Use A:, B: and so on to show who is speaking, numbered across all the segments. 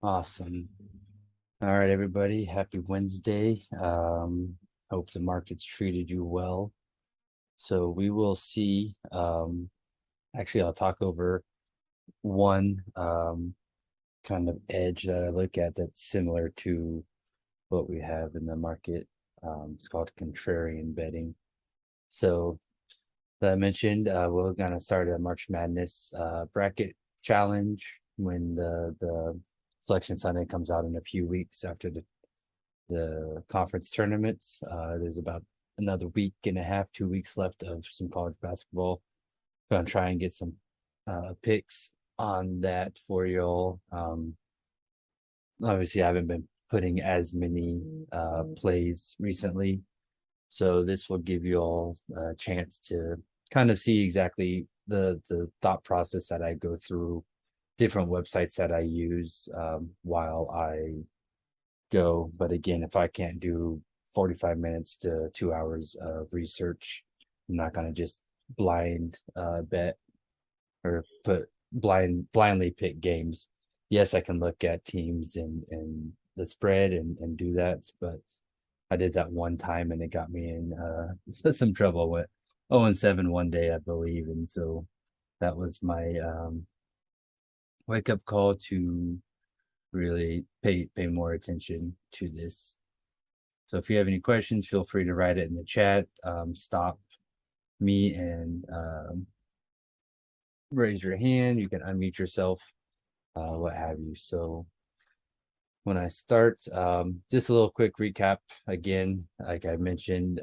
A: Awesome. All right, everybody. Happy Wednesday. Hope the market's treated you well. So we will see. Actually, I'll talk over one kind of edge that I look at that's similar to what we have in the market. It's called contrarian betting. So that I mentioned, we're gonna start a March Madness bracket challenge when the selection Sunday comes out in a few weeks after the conference tournaments. There's about another week and a half, 2 weeks left of some college basketball. Gonna try and get some picks on that for y'all. Obviously, I haven't been putting as many plays recently, so this will give you all a chance to kind of see exactly the thought process that I go through, different websites that I use while I go. But again, if I can't do 45 minutes to 2 hours of research, I'm not going to just blind bet or put blindly pick games. Yes, I can look at teams and the spread and do that, but I did that one time and it got me in some trouble with 0-7 one day, I believe. And so that was my wake up call to really pay more attention to this. So if you have any questions, feel free to write it in the chat. Stop me and raise your hand. You can unmute yourself, what have you. So when I start, just a little quick recap again, like I mentioned,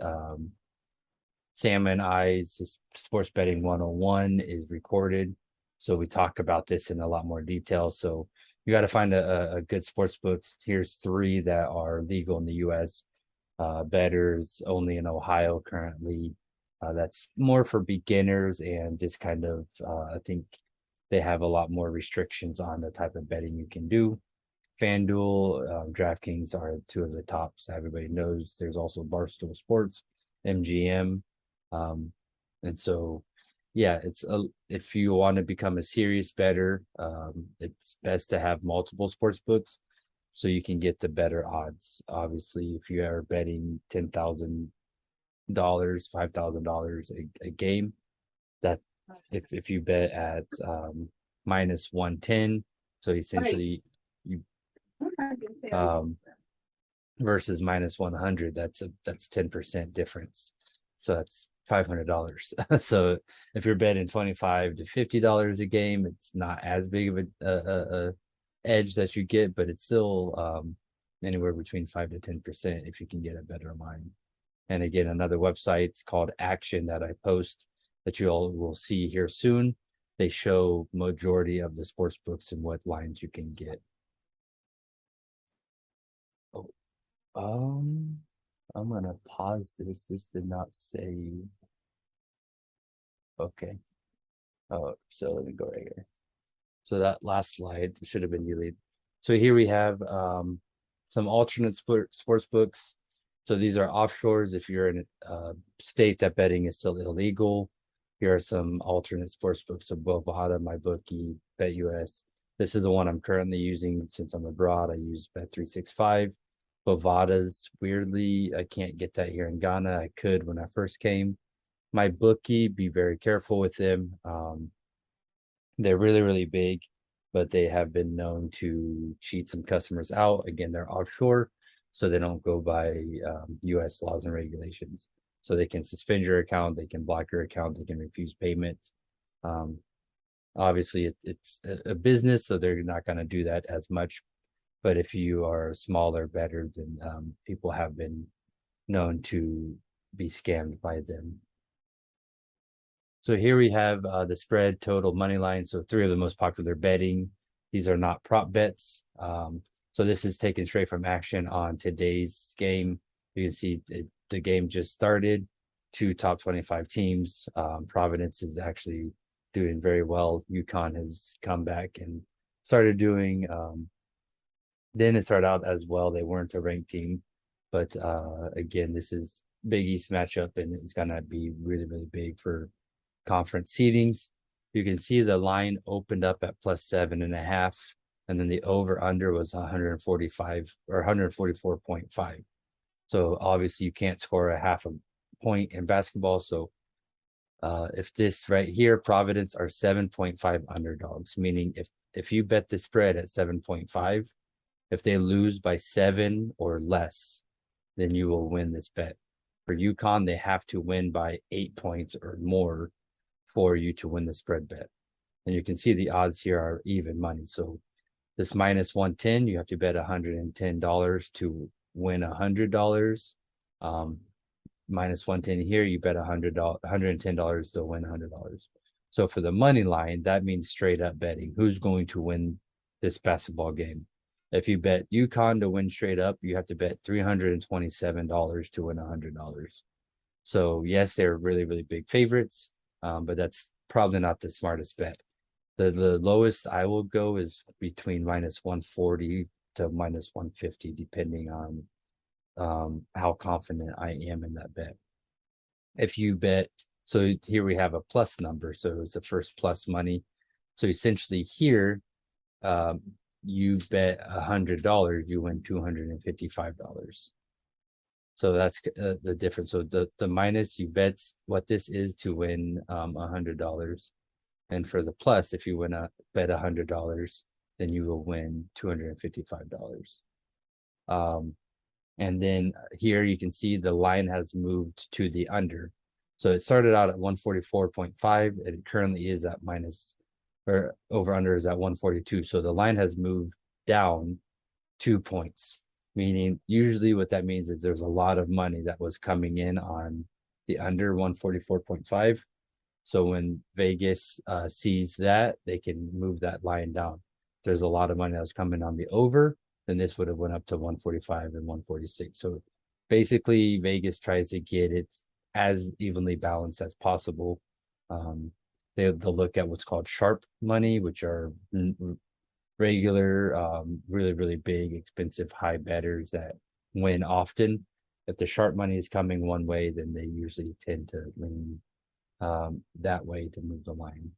A: Sam and I's Sports Betting 101 is recorded. So we talk about this in a lot more detail. So you got to find a good sports book. Here's three that are legal in the US. Betters only in Ohio currently. That's more for beginners and just kind of, I think they have a lot more restrictions on the type of betting you can do. FanDuel, DraftKings are two of the tops. Everybody knows. There's also Barstool Sports, MGM, and so yeah, if you want to become a serious bettor, it's best to have multiple sports books so you can get the better odds. Obviously, if you are betting $10,000, $5,000 a game, that if you bet at minus 110, so essentially you um versus minus 100, that's 10% difference, so that's $500. So if you're betting $25 to $50 a game, it's not as big of a edge that you get, but it's still anywhere between 5 to 10% if you can get a better line. And again, another website called Action that I post that you all will see here soon. They show majority of the sports books and what lines you can get. Oh, I'm gonna pause this. This did not save. Okay. Oh, so let me go right here. So that last slide should have been deleted. So here we have some alternate sports books. So these are offshores if you're in a state that betting is still illegal. Here are some alternate sports books of Bovada, MyBookie, BetUS. This is the one I'm currently using since I'm abroad. I use Bet365. Bovada's weirdly, I can't get that here in Ghana. I could when I first came. MyBookie, be very careful with them. They're really, really big, but they have been known to cheat some customers out. Again, they're offshore, so they don't go by US laws and regulations. So they can suspend your account, they can block your account, they can refuse payment. Um, Obviously, it's a business, so they're not going to do that as much. But if you are smaller, better, then people have been known to be scammed by them. So here we have the spread, total, money line. So three of the most popular betting. These are not prop bets. So this is taken straight from Action on today's game. You can see the game just started. Two top 25 teams. Providence is actually doing very well. UConn has come back and started doing. Then it started out as well. They weren't a ranked team, but again, this is Big East matchup, and it's gonna be really, really big for conference seedings. You can see the line opened up at plus 7.5. and then the over under was 145 or 144.5. So obviously you can't score a half a point in basketball. So if this right here, Providence are 7.5 underdogs, meaning if you bet the spread at 7.5, if they lose by 7 or less, then you will win this bet. For UConn, they have to win by 8 points or more for you to win the spread bet. And you can see the odds here are even money. So this minus 110, you have to bet $110 to win $100. Minus 110 here, you bet $110 to win $100. So for the money line, that means straight up betting who's going to win this basketball game. If you bet UConn to win straight up, you have to bet $327 to win $100. So yes, they're really, really big favorites, but that's probably not the smartest bet. The lowest I will go is between minus 140 to minus 150, depending on how confident I am in that bet. If you bet, so here we have a plus number, so it's the first plus money. So essentially here, you bet $100, you win $255. So that's the difference. So the minus, you bet what this is to win $100, and for the plus, if you bet $100, then you will win $255. And then here you can see the line has moved to the under. So it started out at 144.5, and it currently is at minus, or over under is at 142. So the line has moved down 2 points, meaning usually what that means is there's a lot of money that was coming in on the under 144.5. So when Vegas sees that, they can move that line down. If there's a lot of money that was coming on the over, then this would have went up to 145 and 146. So basically Vegas tries to get it as evenly balanced as possible. They'll look at what's called sharp money, which are regular, really, really big, expensive, high bettors that win often. If the sharp money is coming one way, then they usually tend to lean that way to move the line.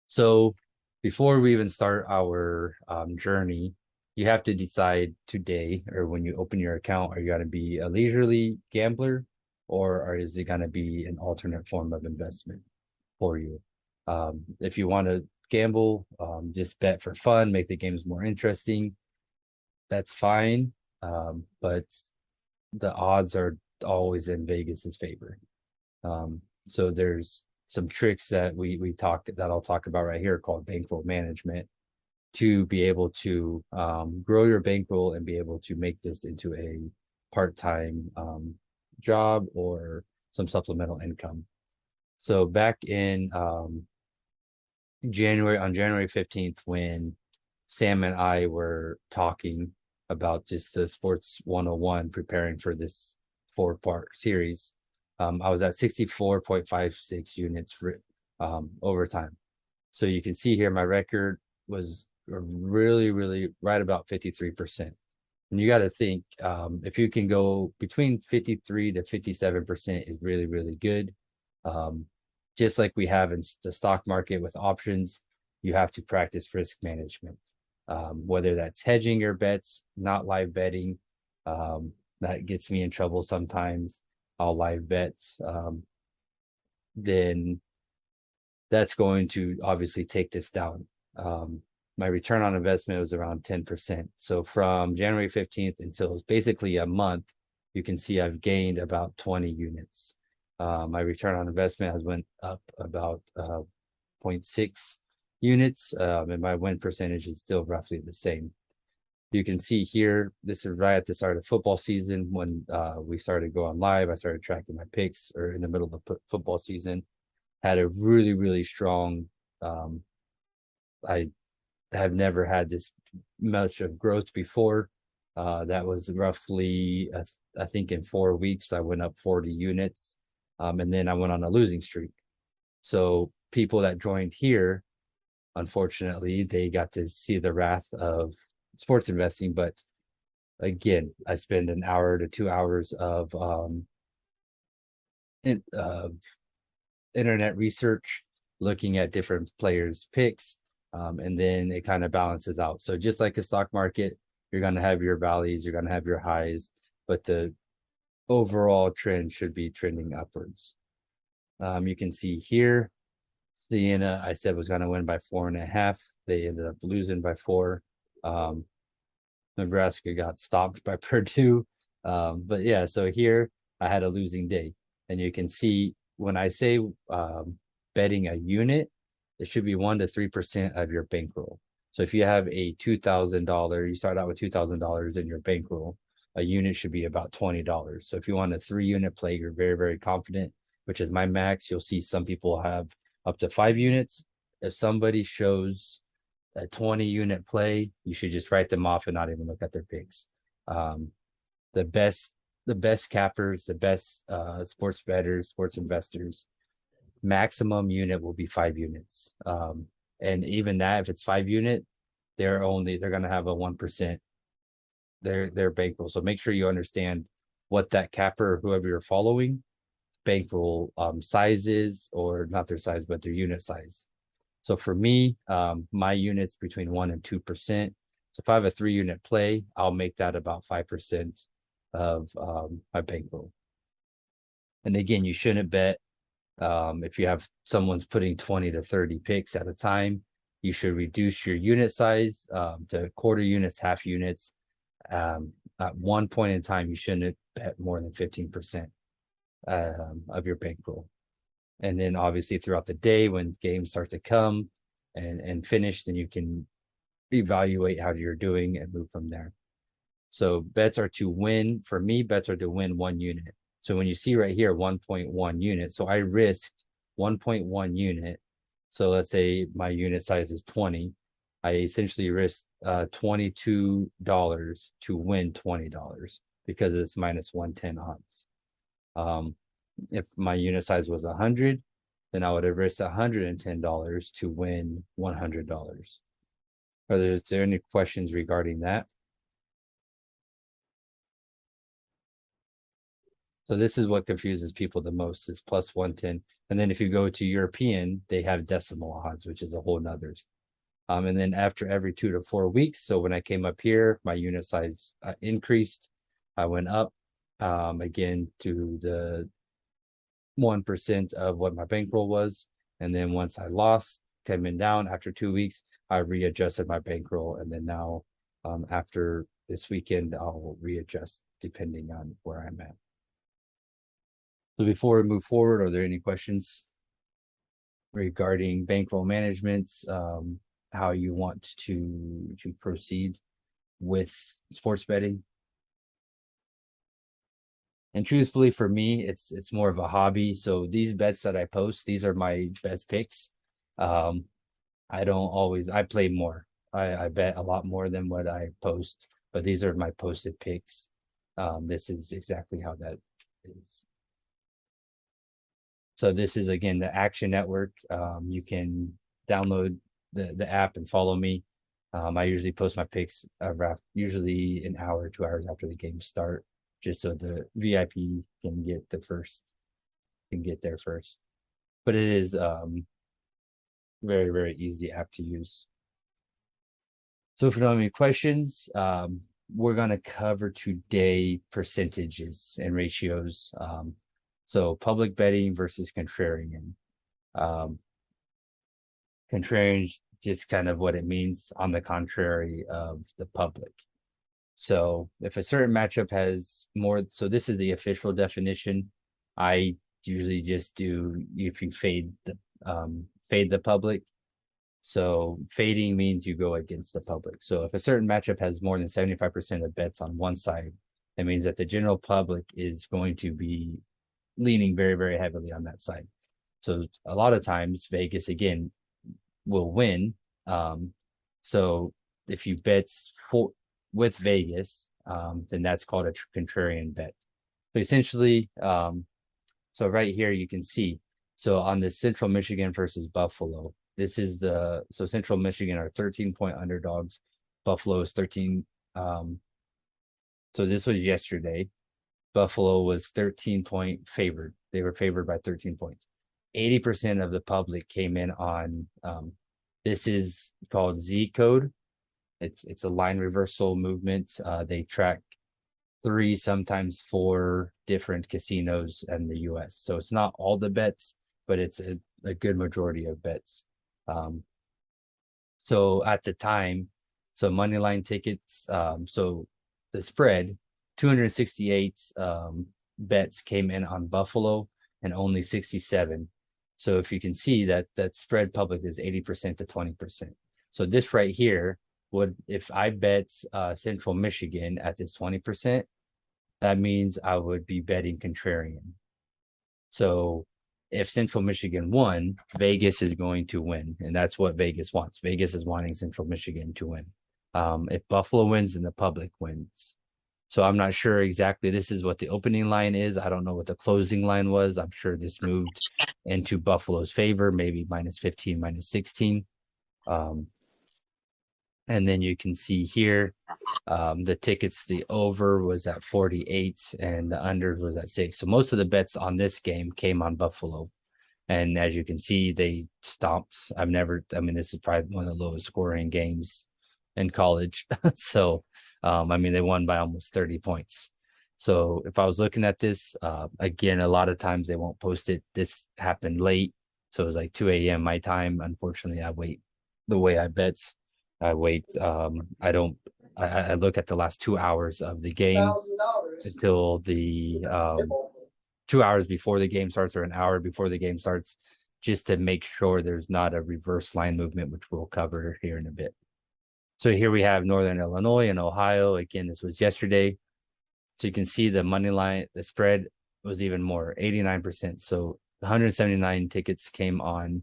A: So before we even start our journey, you have to decide today, or when you open your account, are you going to be a leisurely gambler, or is it going to be an alternate form of investment for you? If you want to gamble, just bet for fun, make the games more interesting, that's fine. But the odds are always in Vegas's favor. So there's some tricks that I'll talk about right here called bankroll management to be able to grow your bankroll and be able to make this into a part-time job or some supplemental income. So back in January 15th, when Sam and I were talking about just the Sports 101, preparing for this 4-part series, I was at 64.56 units over time. So you can see here my record was really, really right about 53%. And you got to think, if you can go between 53 to 57% is really, really good. Just like we have in the stock market with options, you have to practice risk management, whether that's hedging your bets, not live betting. That gets me in trouble sometimes. I'll live bets. Then that's going to obviously take this down. My return on investment was around 10%. So from January 15th until basically a month, you can see I've gained about 20 units. My return on investment has went up about 0.6 units, and my win percentage is still roughly the same. You can see here, this is right at the start of football season when we started going live. I started tracking my picks, or in the middle of the football season. Had a really, really strong, I have never had this much of growth before. That was roughly, I think in 4 weeks, I went up 40 units. And then I went on a losing streak. So people that joined here, unfortunately, they got to see the wrath of sports investing. But again, I spend an hour to 2 hours of internet research, looking at different players' picks, And then it kind of balances out. So just like a stock market, you're going to have your valleys, you're going to have your highs, but the overall trend should be trending upwards. You can see here, Siena, I said was going to win by 4.5. They ended up losing by 4. Nebraska got stopped by Purdue. But yeah, so here I had a losing day. And you can see when I say betting a unit, it should be 1 to 3% of your bankroll. So if you have a $2,000, you start out with $2,000 in your bankroll, a unit should be about $20. So if you want a 3-unit play, you're very, very confident, which is my max. You'll see some people have up to 5 units. If somebody shows a 20-unit play, you should just write them off and not even look at their picks. The best cappers, the best sports bettors, sports investors, maximum unit will be 5 units. And even that, if it's 5 unit, they're going to have a 1% their bankroll. So make sure you understand what that capper or whoever you're following bankroll size is, or not their size, but their unit size. So for me, my unit's between 1 and 2%. So if I have a 3-unit play, I'll make that about 5% of my bankroll. And again, you shouldn't bet if you have someone's putting 20 to 30 picks at a time. You should reduce your unit size to quarter units, half units. At one point in time, you shouldn't bet more than 15% of your bankroll. And then obviously throughout the day, when games start to come and finish, then you can evaluate how you're doing and move from there. So bets are to win. For me, bets are to win 1 unit. So when you see right here, 1.1 unit. So I risked 1.1 unit. So let's say my unit size is 20. I essentially risked $22 to win $20 because it's minus 110 odds. If my unit size was 100, then I would have risked $110 to win $100. Is there any questions regarding that? So this is what confuses people the most, is plus 110. And then if you go to European, they have decimal odds, which is a whole nother. And then after every 2 to 4 weeks, so when I came up here, my unit size increased. I went up again to the 1% of what my bankroll was. And then once I lost, coming down after 2 weeks, I readjusted my bankroll. And then now after this weekend, I'll readjust depending on where I'm at. So before we move forward, are there any questions regarding bankroll management, how you want to proceed with sports betting? And truthfully, for me, it's more of a hobby. So these bets that I post, these are my best picks. I play more. I bet a lot more than what I post, but these are my posted picks. This is exactly how that is. So this is, again, the Action Network. You can download the app and follow me. I usually post my picks usually an hour, 2 hours after the games start, just so the VIP can get there first. But it is very, very easy app to use. So if you don't have any questions, we're going to cover today percentages and ratios. So public betting versus contrarian. Contrarian is just kind of what it means on the contrary of the public. So if a certain matchup has more, so this is the official definition. I usually just do, if you fade the public. So fading means you go against the public. So if a certain matchup has more than 75% of bets on one side, that means that the general public is going to be leaning very, very heavily on that side. So a lot of times Vegas, again, will win. So if you bet with Vegas, then that's called a contrarian bet. So essentially, so right here you can see, so on the Central Michigan versus Buffalo, this is so Central Michigan are 13-point underdogs. Buffalo is 13. So this was yesterday. Buffalo was 13-point favored. They were favored by 13 points. 80% of the public came in on This is called Z code. It's a line reversal movement. They track 3, sometimes 4 different casinos in the US. So it's not all the bets, but it's a good majority of bets. So at the time, so money line tickets, so the spread, 268 bets came in on Buffalo and only 67. So if you can see that spread public is 80% to 20%. So this right here would, if I bet Central Michigan at this 20%, that means I would be betting contrarian. So if Central Michigan won, Vegas is going to win, and that's what Vegas wants. Vegas is wanting Central Michigan to win. If Buffalo wins, then the public wins. So I'm not sure exactly. This is what the opening line is. I don't know what the closing line was. I'm sure this moved into Buffalo's favor, maybe -15, -16. And then you can see here, the tickets, the over was at 48 and the under was at 6. So most of the bets on this game came on Buffalo. And as you can see, they stomped. I mean, this is probably one of the lowest scoring games in college. So, I mean, they won by almost 30 points. So if I was looking at this, again, a lot of times they won't post it. This happened late. So it was like 2 a.m. my time. Unfortunately, I wait the way I bets. I wait. I look at the last 2 hours of the game until the 2 hours before the game starts or an hour before the game starts, just to make sure there's not a reverse line movement, which we'll cover here in a bit. So here we have Northern Illinois and Ohio. Again, this was yesterday. So you can see the money line, the spread was even more, 89%. So 179 tickets came on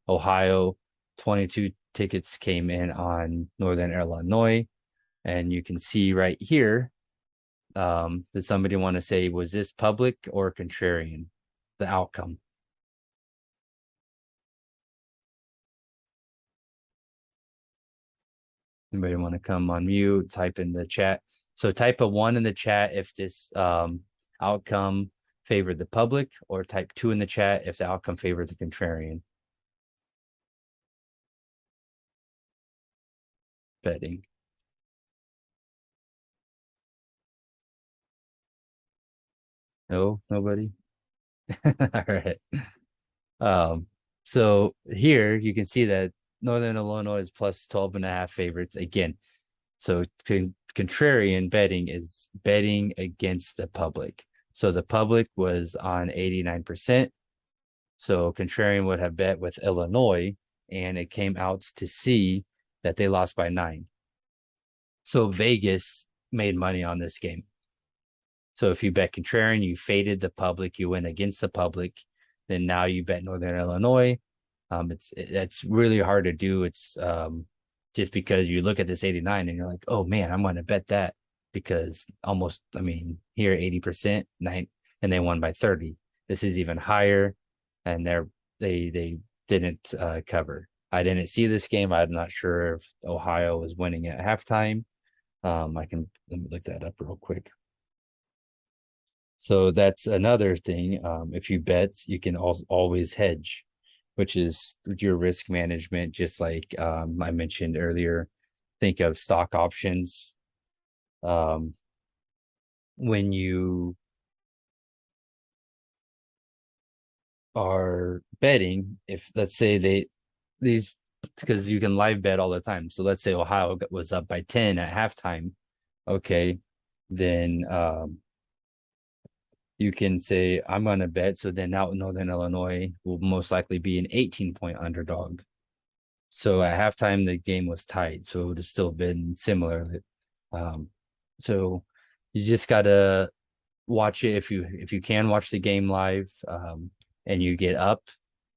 A: Ohio, 22 tickets came in on Northern Illinois. And you can see right here, does somebody want to say, was this public or contrarian, the outcome? Anybody want to come on mute, type in the chat? So type a 1 in the chat if this outcome favored the public, or type 2 in the chat if the outcome favored the contrarian. Betting. No, nobody. All right. So here you can see that Northern Illinois is plus 12.5 favorites again. So contrarian betting is betting against the public. So the public was on 89%. So contrarian would have bet with Illinois, and it came out to see that they lost by 9. So Vegas made money on this game. So if you bet contrarian, you faded the public, you went against the public. Then now you bet Northern Illinois. That's really hard to do. It's just because you look at this 89 and you're like, oh man, I'm going to bet that, because almost, I mean, here 80%, 9, and they won by 30. This is even higher, and they didn't cover. I didn't see this game. I'm not sure if Ohio was winning at halftime. Let me look that up real quick. So that's another thing. If you bet, you can always hedge, which is your risk management. Just like I mentioned earlier, think of stock options. When you are betting, if let's say these, because you can live bet all the time. So let's say Ohio was up by 10 at halftime. Okay, then you can say, I'm going to bet. So then now Northern Illinois will most likely be an 18-point underdog. So at halftime, the game was tied. So it would have still been similar. So you just got to watch it. If you can watch the game live, and you get up,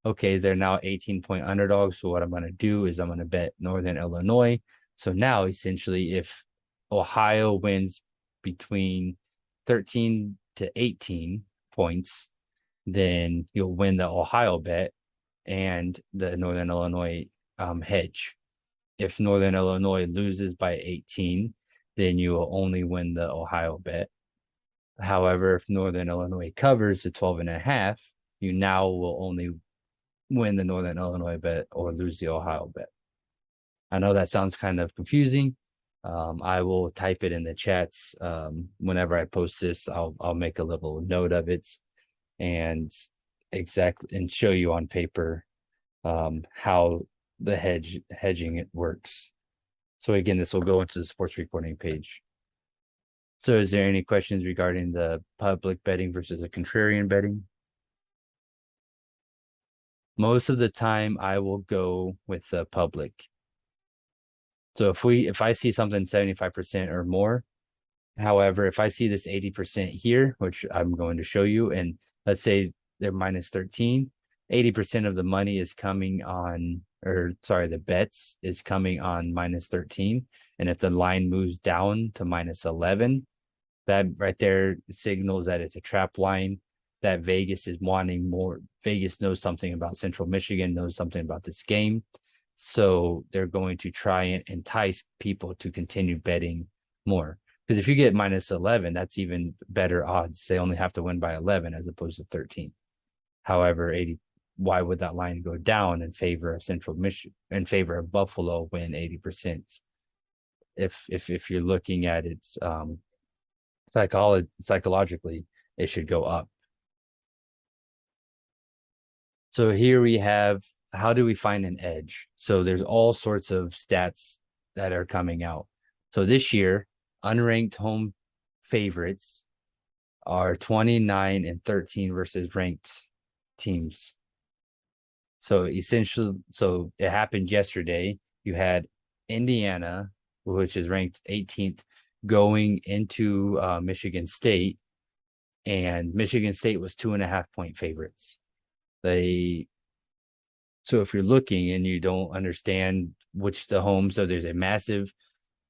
A: okay, they're now 18-point underdogs. So what I'm going to do is I'm going to bet Northern Illinois. So now essentially, if Ohio wins between 13 to 18 points, then you'll win the Ohio bet and the Northern Illinois hedge. If Northern Illinois loses by 18, then you will only win the Ohio bet. However, if Northern Illinois covers the 12.5, you now will only win the Northern Illinois bet or lose the Ohio bet. I know that sounds kind of confusing. I will type it in the chats. Whenever I post this, I'll make a little note of it and show you on paper how the hedging it works. So again, this will go into the sports reporting page. So is there any questions regarding the public betting versus the contrarian betting? Most of the time I will go with the public. So if I see something 75% or more, however, if I see this 80% here, which I'm going to show you, and let's say they're minus 13, 80% of the money is coming on, or sorry, the bets is coming on minus 13. And if the line moves down to minus 11, that right there signals that it's a trap line, that Vegas is wanting more. Vegas knows something about Central Michigan, knows something about this game. So they're going to try and entice people to continue betting more. Because if you get minus 11, that's even better odds. They only have to win by 11 as opposed to 13. However, why would that line go down in favor of Central Michigan, in favor of Buffalo, when 80%? If you're looking at it psychologically, it should go up. So here we have, how do we find an edge? So there's all sorts of stats that are coming out. So this year, unranked home favorites are 29 and 13 versus ranked teams. So essentially, so it happened yesterday. You had Indiana, which is ranked 18th, going into Michigan State, and Michigan State was 2.5-point favorites. So if you're looking and you don't understand which the home, so there's a massive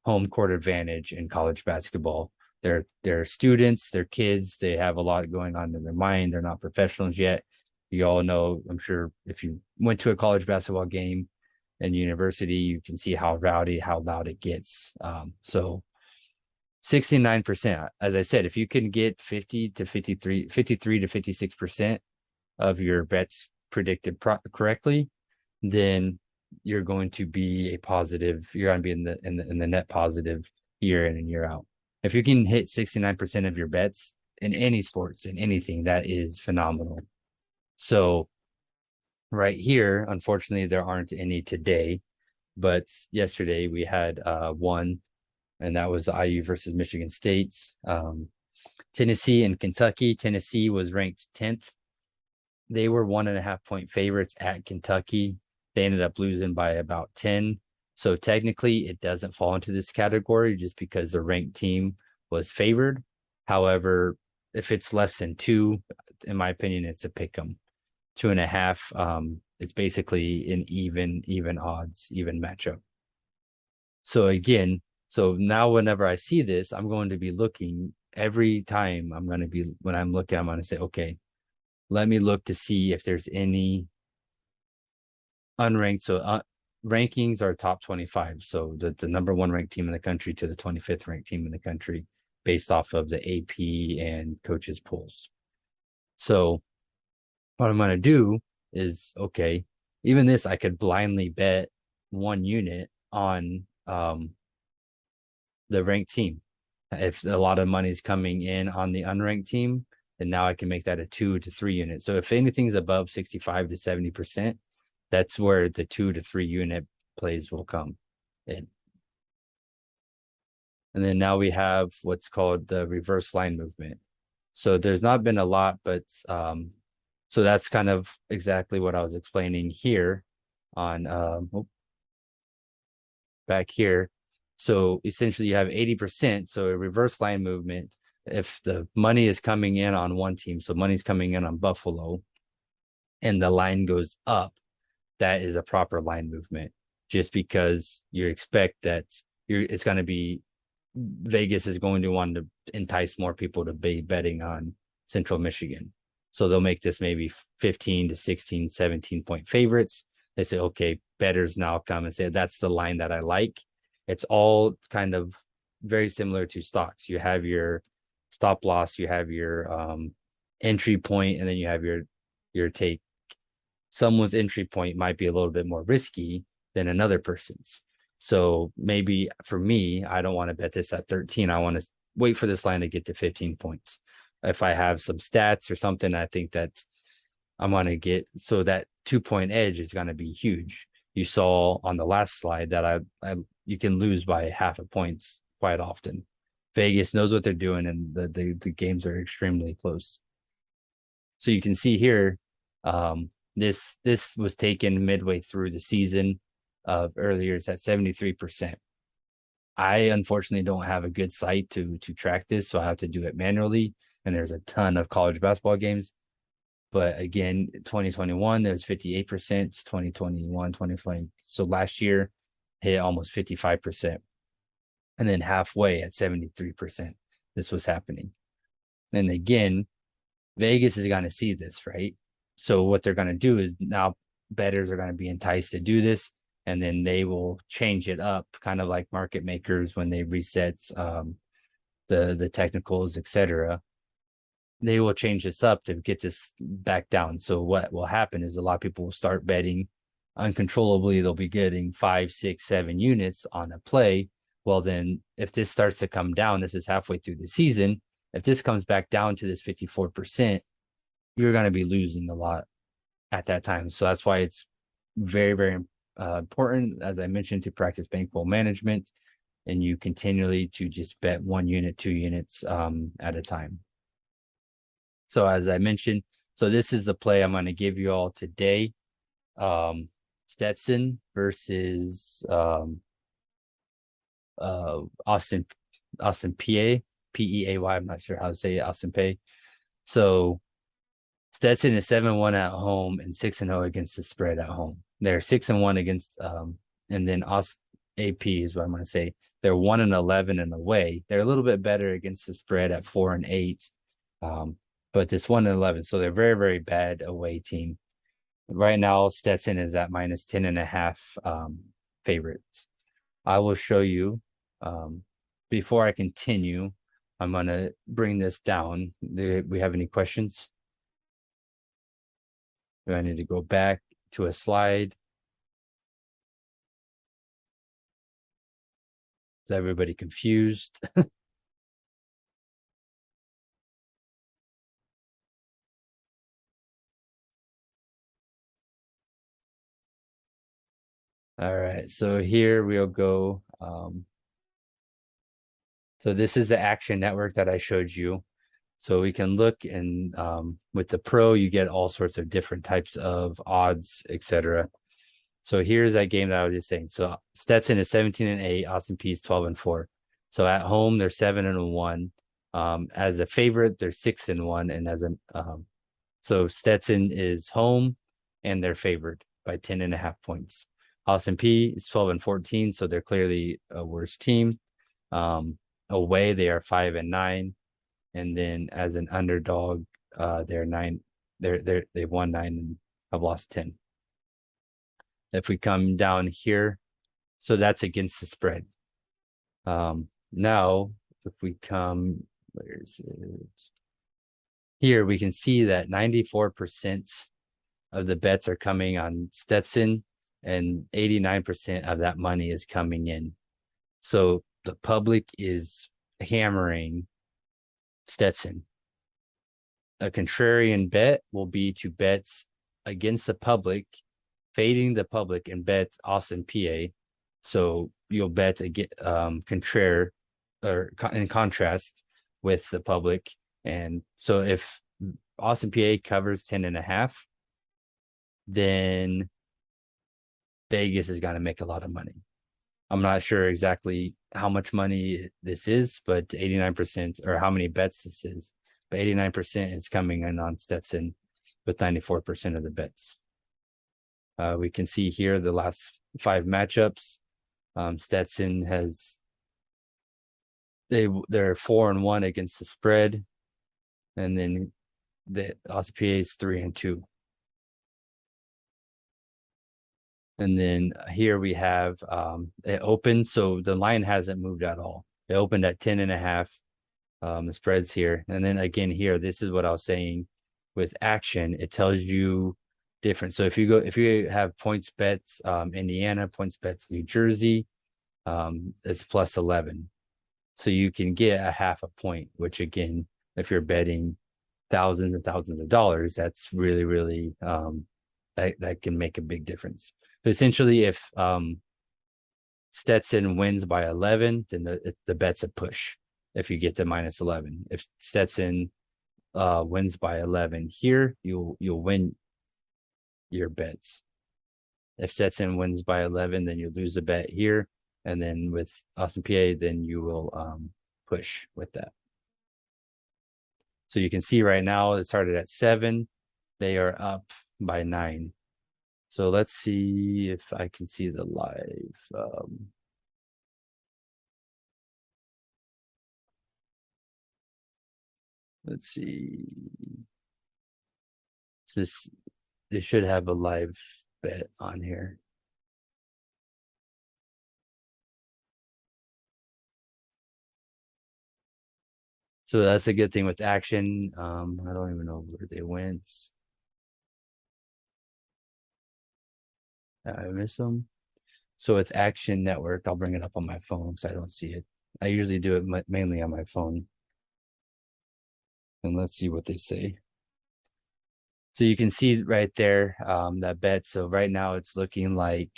A: home court advantage in college basketball. They're students, they're kids, they have a lot going on in their mind. They're not professionals yet. You all know, I'm sure, if you went to a college basketball game in university, you can see how rowdy, how loud it gets. So 69%, as I said, if you can get 53 to 56% of your bets predicted correctly, then you're going to be a positive. You're going to be in the net positive year in and year out. If you can hit 69% of your bets in any sports, in anything, that is phenomenal. So right here, unfortunately, there aren't any today, but yesterday we had one, and that was IU versus Michigan State. Tennessee and Kentucky. Tennessee was ranked 10th. They were 1.5-point favorites at Kentucky. They ended up losing by about 10. So technically, it doesn't fall into this category just because the ranked team was favored. However, if it's less than 2, in my opinion, it's a pick 'em. 2.5. It's basically an even odds, even matchup. So again, so now whenever I see this, I'm going to be looking every time. When I'm looking, I'm going to say, okay, let me look to see if there's any unranked. So rankings are top 25. So the number 1 ranked team in the country to the 25th ranked team in the country, based off of the AP and coaches polls. So what I'm going to do is, okay, even this, I could blindly bet 1 unit on the ranked team. If a lot of money is coming in on the unranked team, then now I can make that a 2 to 3 unit. So if anything's above 65 to 70%, that's where the 2 to 3 unit plays will come in. And then now we have what's called the reverse line movement. So there's not been a lot, but so that's kind of exactly what I was explaining here on back here. So essentially you have 80%. So a reverse line movement, if the money is coming in on one team, so money's coming in on Buffalo, and the line goes up, that is a proper line movement, just because you expect that it's going to be, Vegas is going to want to entice more people to be betting on Central Michigan. So they'll make this maybe 15 to 16, 17-point favorites. They say, okay, bettors now come and say, that's the line that I like. It's all kind of very similar to stocks. You have your stop loss, you have your entry point, and then you have your take. Someone's entry point might be a little bit more risky than another person's. So maybe for me, I don't want to bet this at 13. I want to wait for this line to get to 15 points. If I have some stats or something, I think that I'm going to get, so that 2 point edge is going to be huge. You saw on the last slide that you can lose by half a point quite often. Vegas knows what they're doing, and the games are extremely close. So you can see here, this was taken midway through the season of earlier. It's at 73%. I unfortunately don't have a good site to track this, so I have to do it manually. And there's a ton of college basketball games. But again, 2021, there was 58%, 2021, 2020. So last year hit almost 55%. And then halfway at 73%, this was happening. And again, Vegas is going to see this, right? So what they're going to do is now bettors are going to be enticed to do this, and then they will change it up, kind of like market makers when they reset the technicals, etc. They will change this up to get this back down. So what will happen is a lot of people will start betting uncontrollably. They'll be getting 5, 6, 7 units on a play. Well, then if this starts to come down, this is halfway through the season. If this comes back down to this 54%, you're going to be losing a lot at that time. So that's why it's very, very important, as I mentioned, to practice bankroll management, and you continually to just bet 1 unit, 2 units at a time. So as I mentioned, so this is the play I'm going to give you all today. Stetson versus Austin PA, PEAY. I'm not sure how to say it, Austin Pay. So Stetson is 7-1 at home and 6-0 against the spread at home. They're 6-1 against, and then AP is what I'm going to say. They're 1-11 and away. They're a little bit better against the spread at 4-8. But this 1-11, so they're very, very bad away team. Right now, Stetson is at minus 10.5 favorites. I will show you, before I continue, I'm going to bring this down. Do we have any questions? Do I need to go back to a slide? Is everybody confused? All right, so here we'll go. So this is the action network that I showed you. So we can look, and with the pro, you get all sorts of different types of odds, etc. So here's that game that I was just saying. So Stetson is 17-8, Austin Peay is 12-4. So at home, they're 7-1. As a favorite, they're 6-1, and as a so Stetson is home, and they're favored by 10.5 points. Austin Peay is 12-14, so they're clearly a worse team. Away, they are 5-9, and then as an underdog, they're 9. They've won 9 and have lost 10. If we come down here, so that's against the spread. Now, if we come, where is it? Here we can see that 94% of the bets are coming on Stetson, and 89% of that money is coming in. So the public is hammering Stetson. A contrarian bet will be to bet against the public, fading the public, and bet Austin PA. So you'll bet contrary, or in contrast with the public. And so if Austin PA covers 10.5, then Vegas is going to make a lot of money. I'm not sure exactly how much money this is, but 89%, or how many bets this is, but 89% is coming in on Stetson with 94% of the bets. We can see here the last 5 matchups. Stetson they're 4-1 against the spread, and then the Austin PA is 3-2. And then here we have it opened, so the line hasn't moved at all. It opened at 10.5. The spreads here, and then again here, this is what I was saying with action. It tells you different. So if you have points bets Indiana, points bets New Jersey, is plus 11. So you can get a half a point, which again, if you're betting thousands and thousands of dollars, that's really, really that can make a big difference. But essentially, if Stetson wins by 11, then the bet's a push if you get to minus 11. If Stetson wins by 11 here, you'll win your bets. If Stetson wins by 11, then you lose the bet here. And then with Austin PA, then you will push with that. So you can see right now it started at 7. They are up by 9. So let's see if I can see the live. Let's see. They should have a live bet on here. So that's a good thing with action. I don't even know where they went. I miss them. So with Action Network, I'll bring it up on my phone because I don't see it. I usually do it mainly on my phone. And let's see what they say. So you can see right there that bet. So right now it's looking like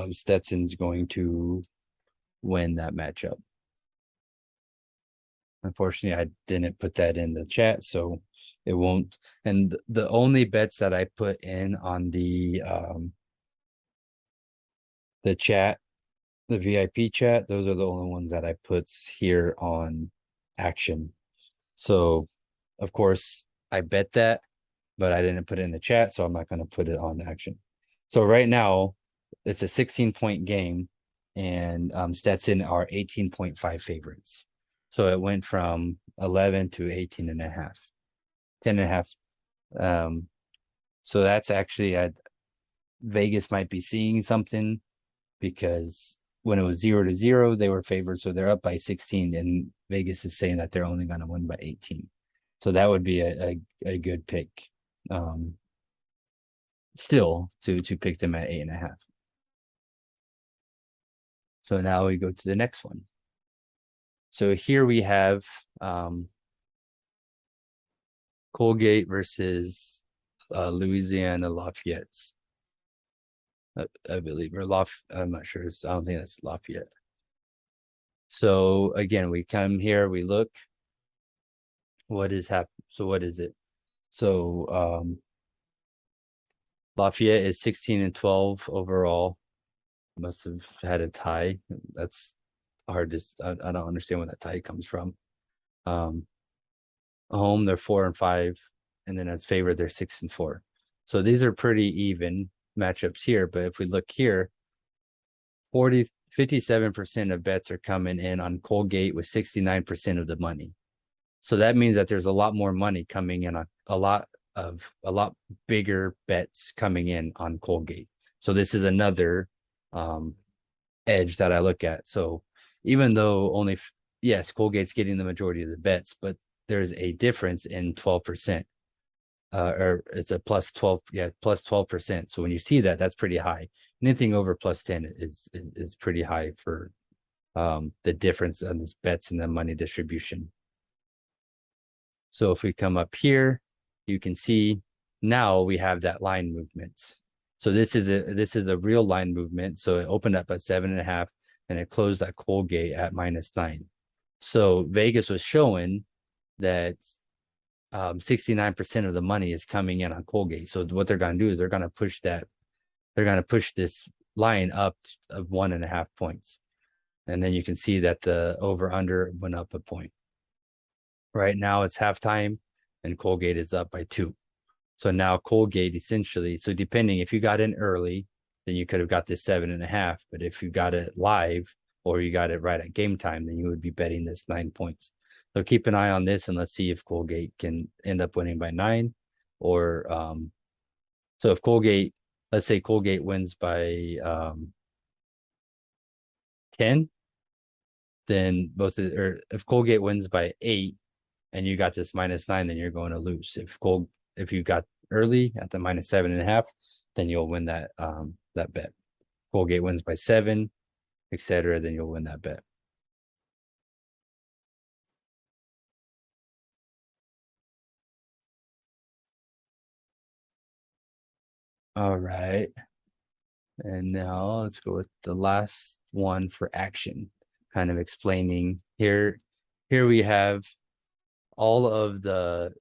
A: Stetson's going to win that matchup. Unfortunately, I didn't put that in the chat, so it won't. And the only bets that I put in on the chat, the VIP chat, those are the only ones that I put here on Action. So, of course, I bet that, but I didn't put it in the chat, so I'm not going to put it on Action. So right now, it's a 16-point game, and Stetson are 18.5 favorites. So it went from 11 to 18 and a half, 10 and a half. So that's actually, Vegas might be seeing something, because when it was 0-0, they were favored. So they're up by 16, and Vegas is saying that they're only going to win by 18. So that would be a good pick. Still to pick them at 8.5. So now we go to the next one. So here we have Colgate versus Louisiana Lafayette. I believe, or I'm not sure. I don't think that's Lafayette. So again, we come here, we look. What is happening? So what is it? So Lafayette is 16-12 overall. Must have had a tie. That's hard to. I don't understand where that tie comes from. Home, they're 4-5, and then as favored, they're 6-4. So these are pretty even matchups here. But if we look here, 57% of bets are coming in on Colgate with 69% of the money. So that means that there's a lot more money coming in, a lot bigger bets coming in on Colgate. So this is another edge that I look at. So even though yes, Colgate's getting the majority of the bets, but there's a difference in 12%. Or it's a plus 12, plus 12%. So when you see that, that's pretty high. Anything over plus 10 is pretty high for the difference on this bets and the money distribution. So if we come up here, you can see now we have that line movement. So this is a real line movement. So it opened up at 7.5, and it closed at Colgate at -9. So Vegas was showing that 69% of the money is coming in on Colgate. So what they're going to do is they're going to push this line up of 1.5 points. And then you can see that the over under went up a point. Right now it's halftime, and Colgate is up by 2. So now Colgate essentially, so depending, if you got in early, then you could have got this 7.5. But if you got it live, or you got it right at game time, then you would be betting this 9 points. So keep an eye on this, and let's see if Colgate can end up winning by 9, or so if Colgate, let's say Colgate wins by 10, then if Colgate wins by 8 and you got this -9, then you're going to lose. If you got early at the -7.5, then you'll win that bet. Colgate wins by 7, etc., then you'll win that bet. All right. And now let's go with the last one for action, kind of explaining here. Here we have all of the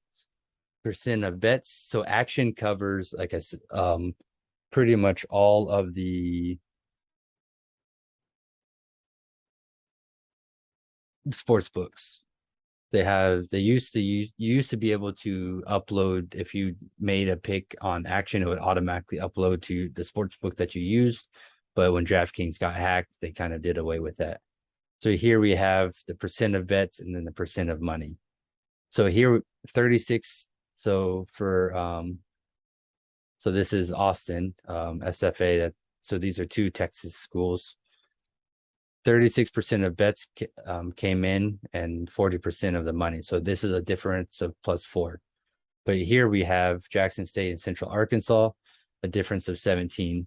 A: percent of bets. So action covers, like I said, pretty much all of the sports books. They used to you used to be able to upload, if you made a pick on action, it would automatically upload to the sports book that you used. But when DraftKings got hacked, they kind of did away with that. So here we have the percent of bets and then the percent of money. So here 36. So for so this is Austin, SFA. That so these are two Texas schools. 36% of bets came in and 40% of the money. So this is a difference of +4. But here we have Jackson State and Central Arkansas, a difference of 17.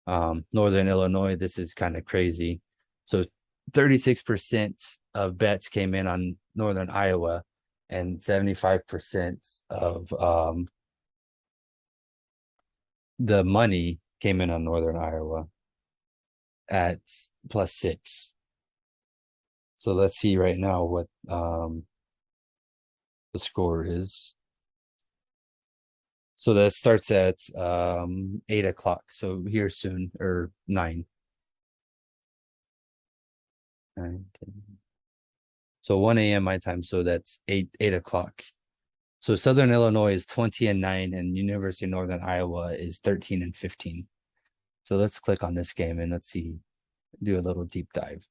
A: Northern Illinois, this is kind of crazy. So 36% of bets came in on Northern Iowa, and 75% of the money came in on Northern Iowa at +6. So let's see right now what the score is. So that starts at 8 o'clock. So here soon, or 9. 9, 10. So 1 a.m. my time. So that's 8 o'clock. So Southern Illinois is 20-9, and University of Northern Iowa is 13-15. So let's click on this game and let's see, do a little deep dive.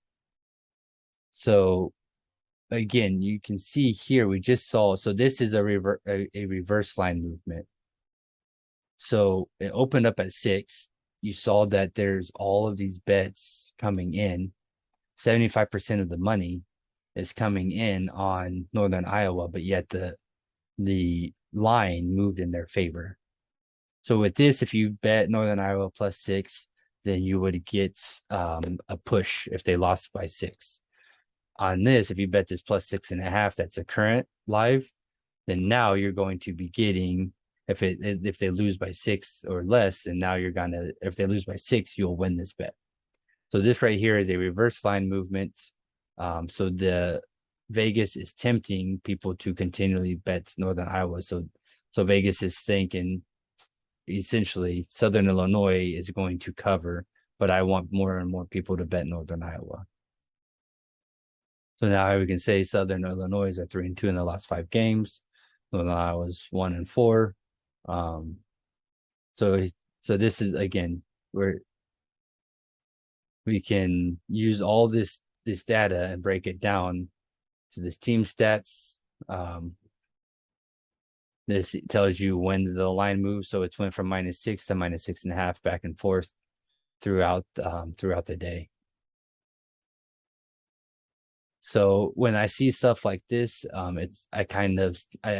A: So again, you can see here we just saw. So this is a reverse line movement. So it opened up at 6. You saw that there's all of these bets coming in. 75% of the money is coming in on Northern Iowa, but yet the line moved in their favor. So with this, if you bet Northern Iowa +6, then you would get a push if they lost by 6. On this, if you bet this +6.5, that's a current live, then now you're going to be getting, if they lose by 6 or less, then now you're gonna, if they lose by 6, you'll win this bet. So this right here is a reverse line movement. So the Vegas is tempting people to continually bet Northern Iowa. So Vegas is thinking essentially Southern Illinois is going to cover, but I want more and more people to bet Northern Iowa. So now we can say Southern Illinois are 3-2 in the last 5 games. Northern Iowa's 1-4. So this is, again, where we can use all this data and break it down to this team stats. This tells you when the line moves. So it's went from -6 to -6.5 back and forth throughout the day. So when I see stuff like this, I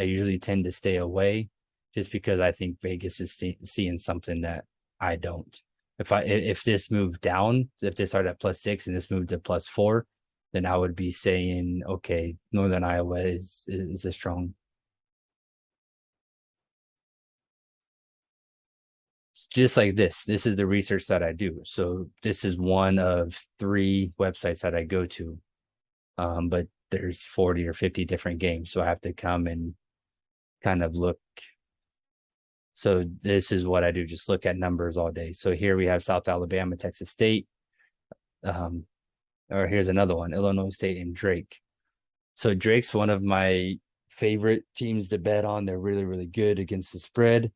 A: usually tend to stay away, just because I think Vegas is seeing something that I don't. If this moved down, if they started at +6 and this moved to +4, then I would be saying, okay, Northern Iowa is a strong. Just like this is the research that I do. So this is one of 3 websites that I go to. But there's 40 or 50 different games, so I have to come and kind of look. So this is what I do, just look at numbers all day. So here we have South Alabama, Texas State. Or here's another one, Illinois State and Drake. So Drake's one of my favorite teams to bet on. They're really, really good against the spread.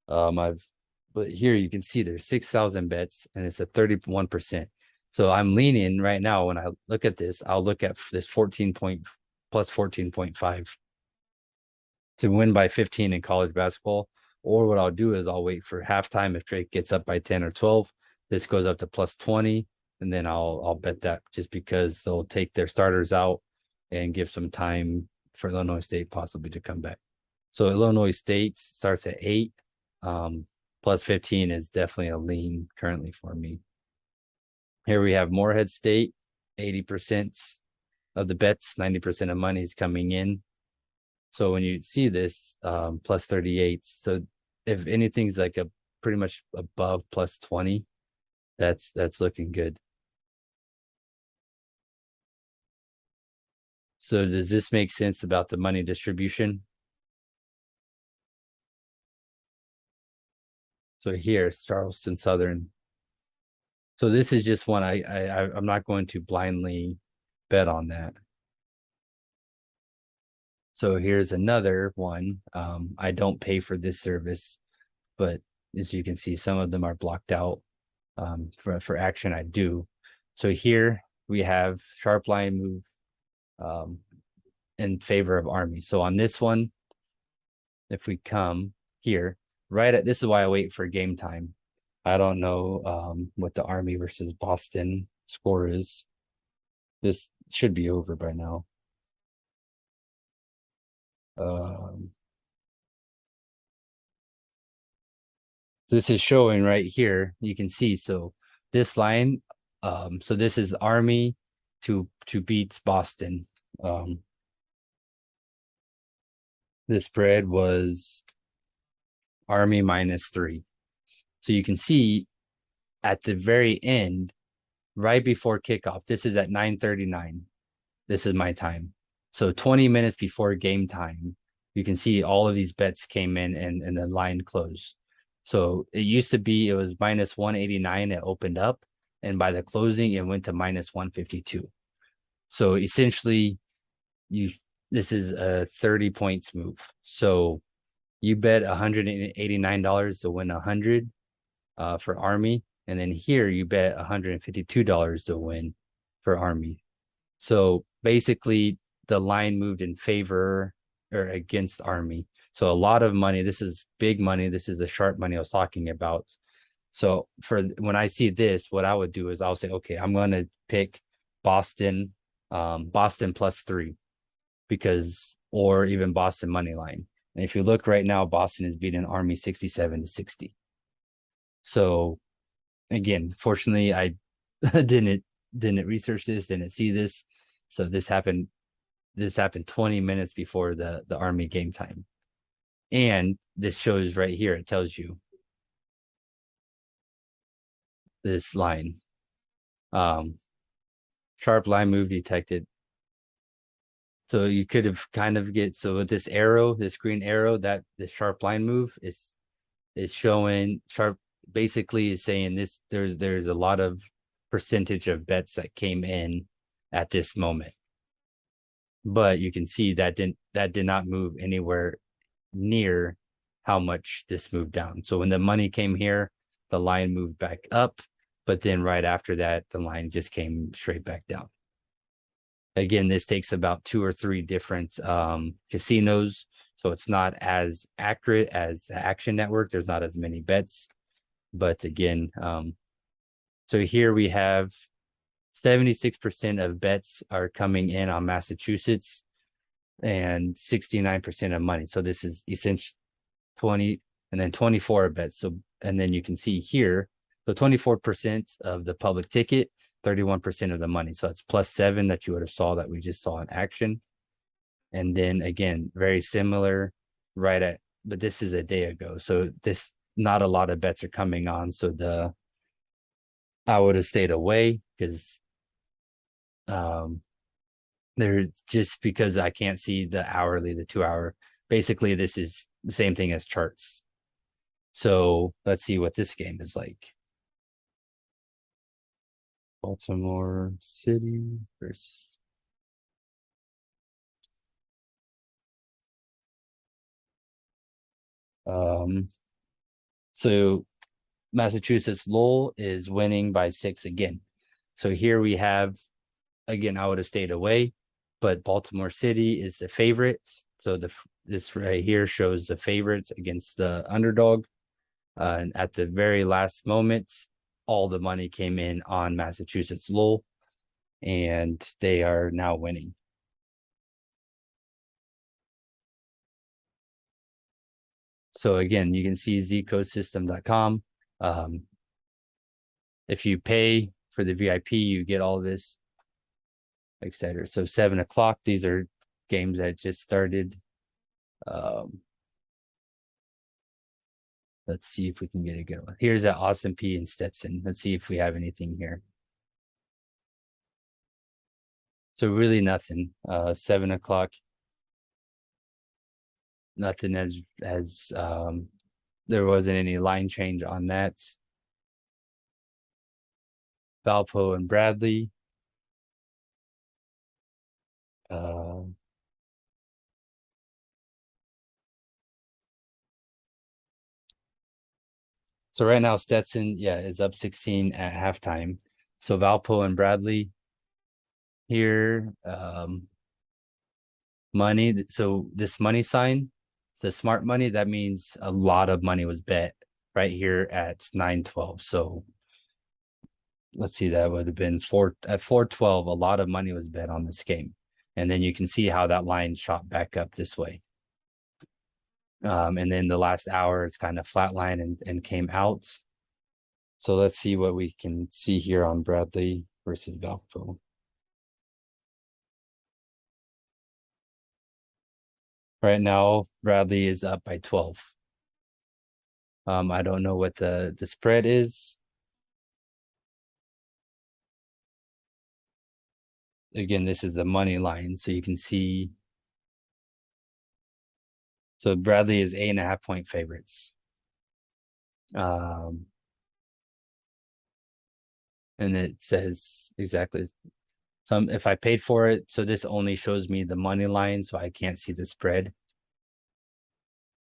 A: But here you can see there's 6,000 bets and it's a 31%. So I'm leaning right now. When I look at this, I'll look at this 14.5 to win by 15 in college basketball. Or what I'll do is I'll wait for halftime. If Drake gets up by 10 or 12, this goes up to +20, and then I'll bet that, just because they'll take their starters out and give some time for Illinois State possibly to come back. So Illinois State starts at 8. +15 is definitely a lean currently for me. Here we have Morehead State, 80% of the bets, 90% of money is coming in. So when you see this, plus 38, so if anything's like a pretty much above plus 20, that's looking good. So does this make sense about the money distribution? So here's Charleston Southern. So this is just one I'm not going to blindly bet on that. So here's another one. I don't pay for this service, but as you can see, some of them are blocked out. For action, I do. So here we have sharp line move in favor of Army. So on this one, if we come here, right at this is why I wait for game time. I don't know what the Army versus Boston score is. This should be over by now. This is showing right here. You can see, so this line, so this is Army to beat Boston. The spread was Army -3. So you can see at the very end, right before kickoff, this is at 9:39. This is my time. So 20 minutes before game time, you can see all of these bets came in and the line closed. So it used to be, it was -189, it opened up, and by the closing, it went to -152. So essentially, this is a 30 points move. So you bet $189 to win 100 for Army, and then here you bet $152 to win for Army. So basically, the line moved in favor or against Army. So a lot of money. This is big money. This is the sharp money I was talking about. So for when I see this, what I would do is I'll say, okay, I'm going to pick Boston, Boston +3, because, or even Boston money line. And if you look right now, Boston is beating Army 67-60. So again, fortunately, I didn't research this, didn't see this. So this happened 20 minutes before the Army game time. And this shows right here, it tells you this line. Sharp line move detected. So you could have kind of so with this arrow, this green arrow, that the sharp line move is showing sharp, basically is saying this, there's a lot of percentage of bets that came in at this moment. But you can see that did not move anywhere near how much this moved down. So when the money came here, the line moved back up, but then right after that, the line just came straight back down. Again, this takes about 2 or 3 different casinos, so it's not as accurate as the Action Network. There's not as many bets, but again, so here we have 76% of bets are coming in on Massachusetts and 69% of money. So this is essentially 20 and then 24 bets. So, and then you can see here, so 24% of the public ticket, 31% of the money. So that's +7 that you would have saw that we just saw in action. And then again, very similar right at, but this is a day ago. So this, not a lot of bets are coming on. So I would have stayed away because there's just because I can't see the hourly, the 2-hour. Basically, this is the same thing as charts. So let's see what this game is like. Baltimore City versus so Massachusetts Lowell is winning by 6 again. So here we have, again, I would have stayed away, but Baltimore City is the favorite. So this right here shows the favorites against the underdog. And at the very last moment, all the money came in on Massachusetts Lowell, and they are now winning. So again, you can see zcosystem.com. If you pay for the VIP, you get all this, etc. So 7 o'clock, these are games that just started. Let's see if we can get a good one. Here's that Austin P and Stetson. Let's see if we have anything here. So really nothing. 7 o'clock. Nothing as there wasn't any line change on that. Valpo and Bradley. So right now Stetson, is up 16 at halftime. So Valpo and Bradley here, money. So this money sign, the smart money, that means a lot of money was bet right here at 9:12. So let's see, that would have been 4:12. A lot of money was bet on this game. And then you can see how that line shot back up this way. And then the last hour it's kind of flatline and came out. So let's see what we can see here on Bradley versus Valpo. Right now, Bradley is up by 12. I don't know what the spread is. Again, this is the money line, so you can see. So Bradley is 8.5-point favorites. And it says exactly. So if I paid for it, so this only shows me the money line, so I can't see the spread.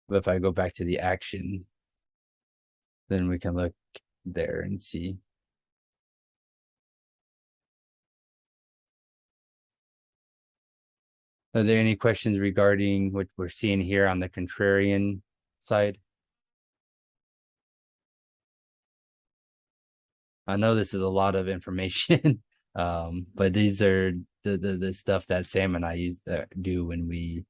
A: But if I go back to the action, then we can look there and see. Are there any questions regarding what we're seeing here on the contrarian side? I know this is a lot of information, but these are the stuff that Sam and I do when we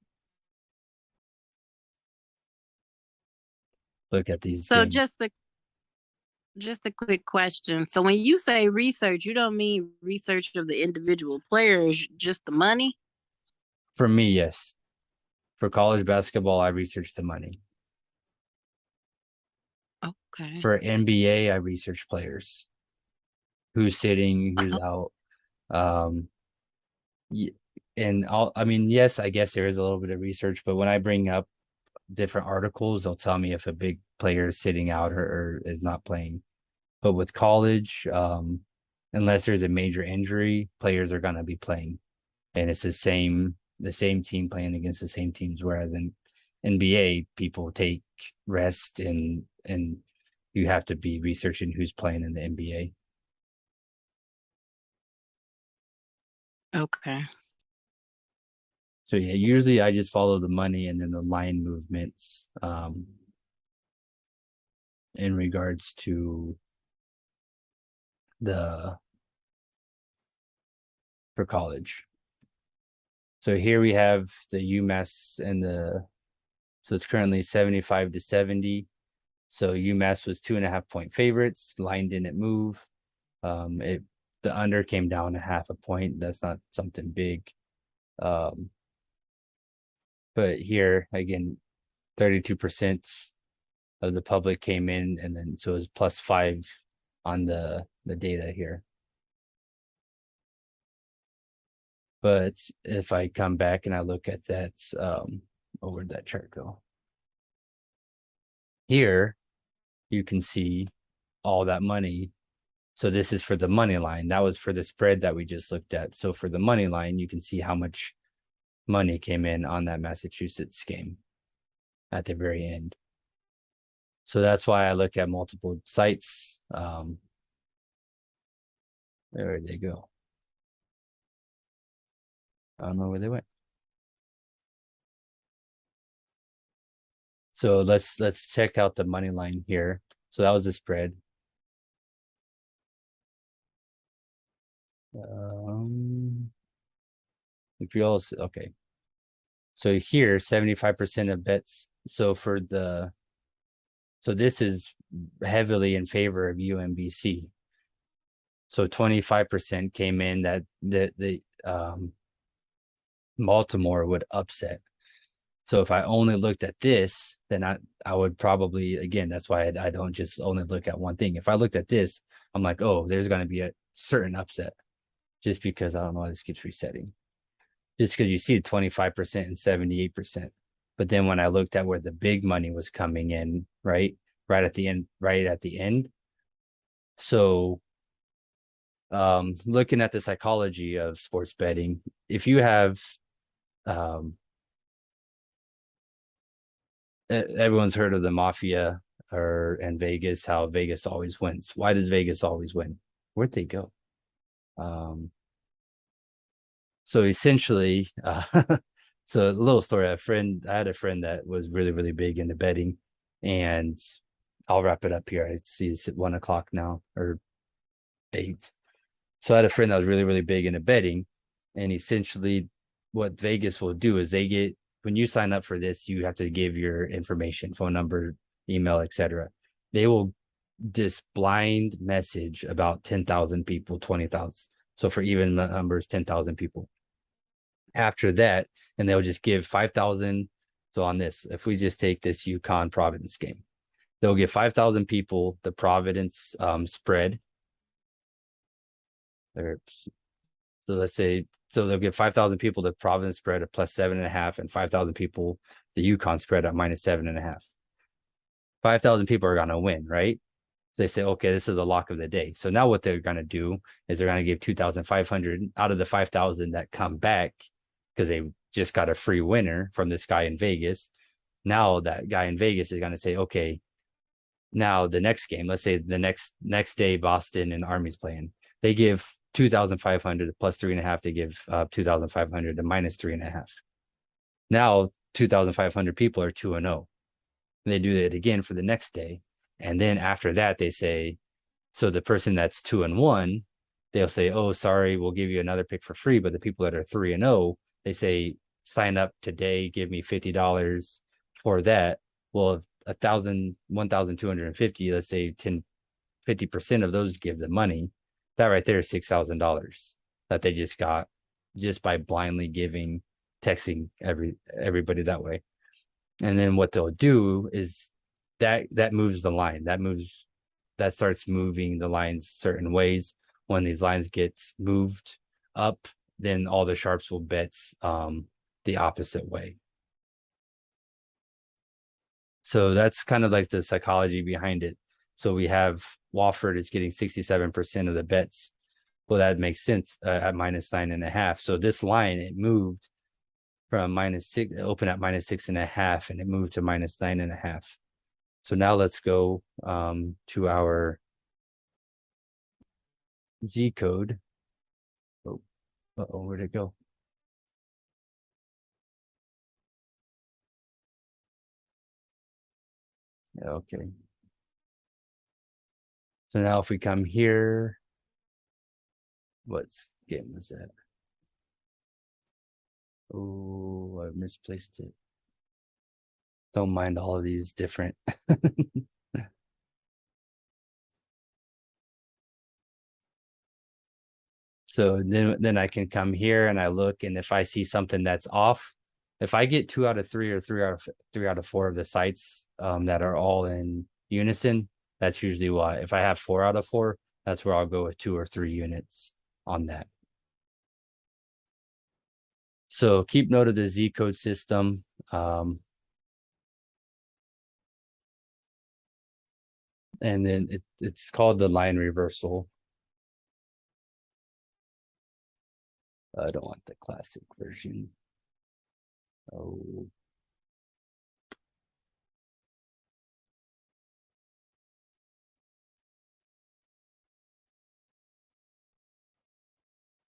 A: look at these
B: So
A: games.
B: just a quick question. So when you say research, you don't mean research of the individual players, just the money?
A: For me, yes. For college basketball, I research the money.
B: Okay.
A: For NBA, I research players. Who's sitting, who's out. And yes, I guess there is a little bit of research, but when I bring up different articles, they'll tell me if a big player is sitting out or is not playing. But with college, unless there's a major injury, players are gonna be playing, and it's the same team playing against the same teams. Whereas in NBA, people take rest and you have to be researching who's playing in the NBA.
B: Okay.
A: So yeah, usually I just follow the money and then the line movements in regards to for college. So here we have the UMass and so it's currently 75-70. So UMass was 2.5-point favorites. Line didn't move. The under came down 0.5 point. That's not something big. But here again, 32% of the public came in, and then so it was +5 on the data here. But if I come back and I look at that, where'd that chart go? Here, you can see all that money. So this is for the money line. That was for the spread that we just looked at. So for the money line, you can see how much money came in on that Massachusetts game at the very end. So that's why I look at multiple sites. There they go. I don't know where they went. So let's check out the money line here. So that was the spread. If you all okay. So here, 75% of bets. So this is heavily in favor of UMBC. So 25% came in that the Baltimore would upset. So if I only looked at this, then I would probably, again, that's why I don't just only look at one thing. If I looked at this, I'm like, oh, there's going to be a certain upset, just because I don't know why this keeps resetting. Just because you see 25% and 78%. But then when I looked at where the big money was coming in, right at the end. So looking at the psychology of sports betting, if you have everyone's heard of the mafia and Vegas, how Vegas always wins. Why does Vegas always win? Where'd they go? So essentially, so a little story. I had a friend that was really, really big into betting, and I'll wrap it up here. I see it's at 1 o'clock now, or 8. So I had a friend that was really, really big into betting, and essentially what Vegas will do is when you sign up for this, you have to give your information, phone number, email, etc. They will this blind message about 10,000 people, 20,000. So for even numbers, 10,000 people. After that, and they'll just give 5,000. So on this, if we just take this UConn Providence game, they'll give 5,000 people the Providence spread. So let's say, so they'll give 5,000 people the Providence spread at plus 7.5, and 5,000 people the UConn spread at minus 7.5. 5,000 people are going to win, right? So they say, okay, this is the lock of the day. So now what they're going to do is they're going to give 2,500 out of the 5,000 that come back because they just got a free winner from this guy in Vegas. Now that guy in Vegas is going to say, okay, now the next game, let's say the next day, Boston and Army's playing. They give 2,500 plus 3.5. They give 2,500 to minus 3.5. Now 2,500 people are 2-0. They do it again for the next day. And then after that, they say, so the person that's 2-1, they'll say, oh, sorry, we'll give you another pick for free. But the people that are 3-0, they say, sign up today, give me $50 for that. Well, 1,250, let's say 50% of those give the money. That right there is $6,000 that they just got just by blindly texting everybody that way. And then what they'll do is that moves the line. That starts moving the lines certain ways. When these lines get moved up, then all the sharps will bet the opposite way. So that's kind of like the psychology behind it. So we have Wofford is getting 67% of the bets. Well, that makes sense at minus 9.5. So this line, it moved from -6, open at -6.5, and it moved to minus 9.5. So now let's go to our Z code. Oh, where'd it go? Okay. So now if we come here, what game was that? Oh, I misplaced it. Don't mind all of these different. So then I can come here and I look, and if I see something that's off, if I get 2 out of 3 or 3 out of 4 of the sites that are all in unison, that's usually why. If I have 4 out of 4, that's where I'll go with 2 or 3 units on that. So keep note of the Z code system. And then it's called the line reversal. I don't want the classic version. Oh.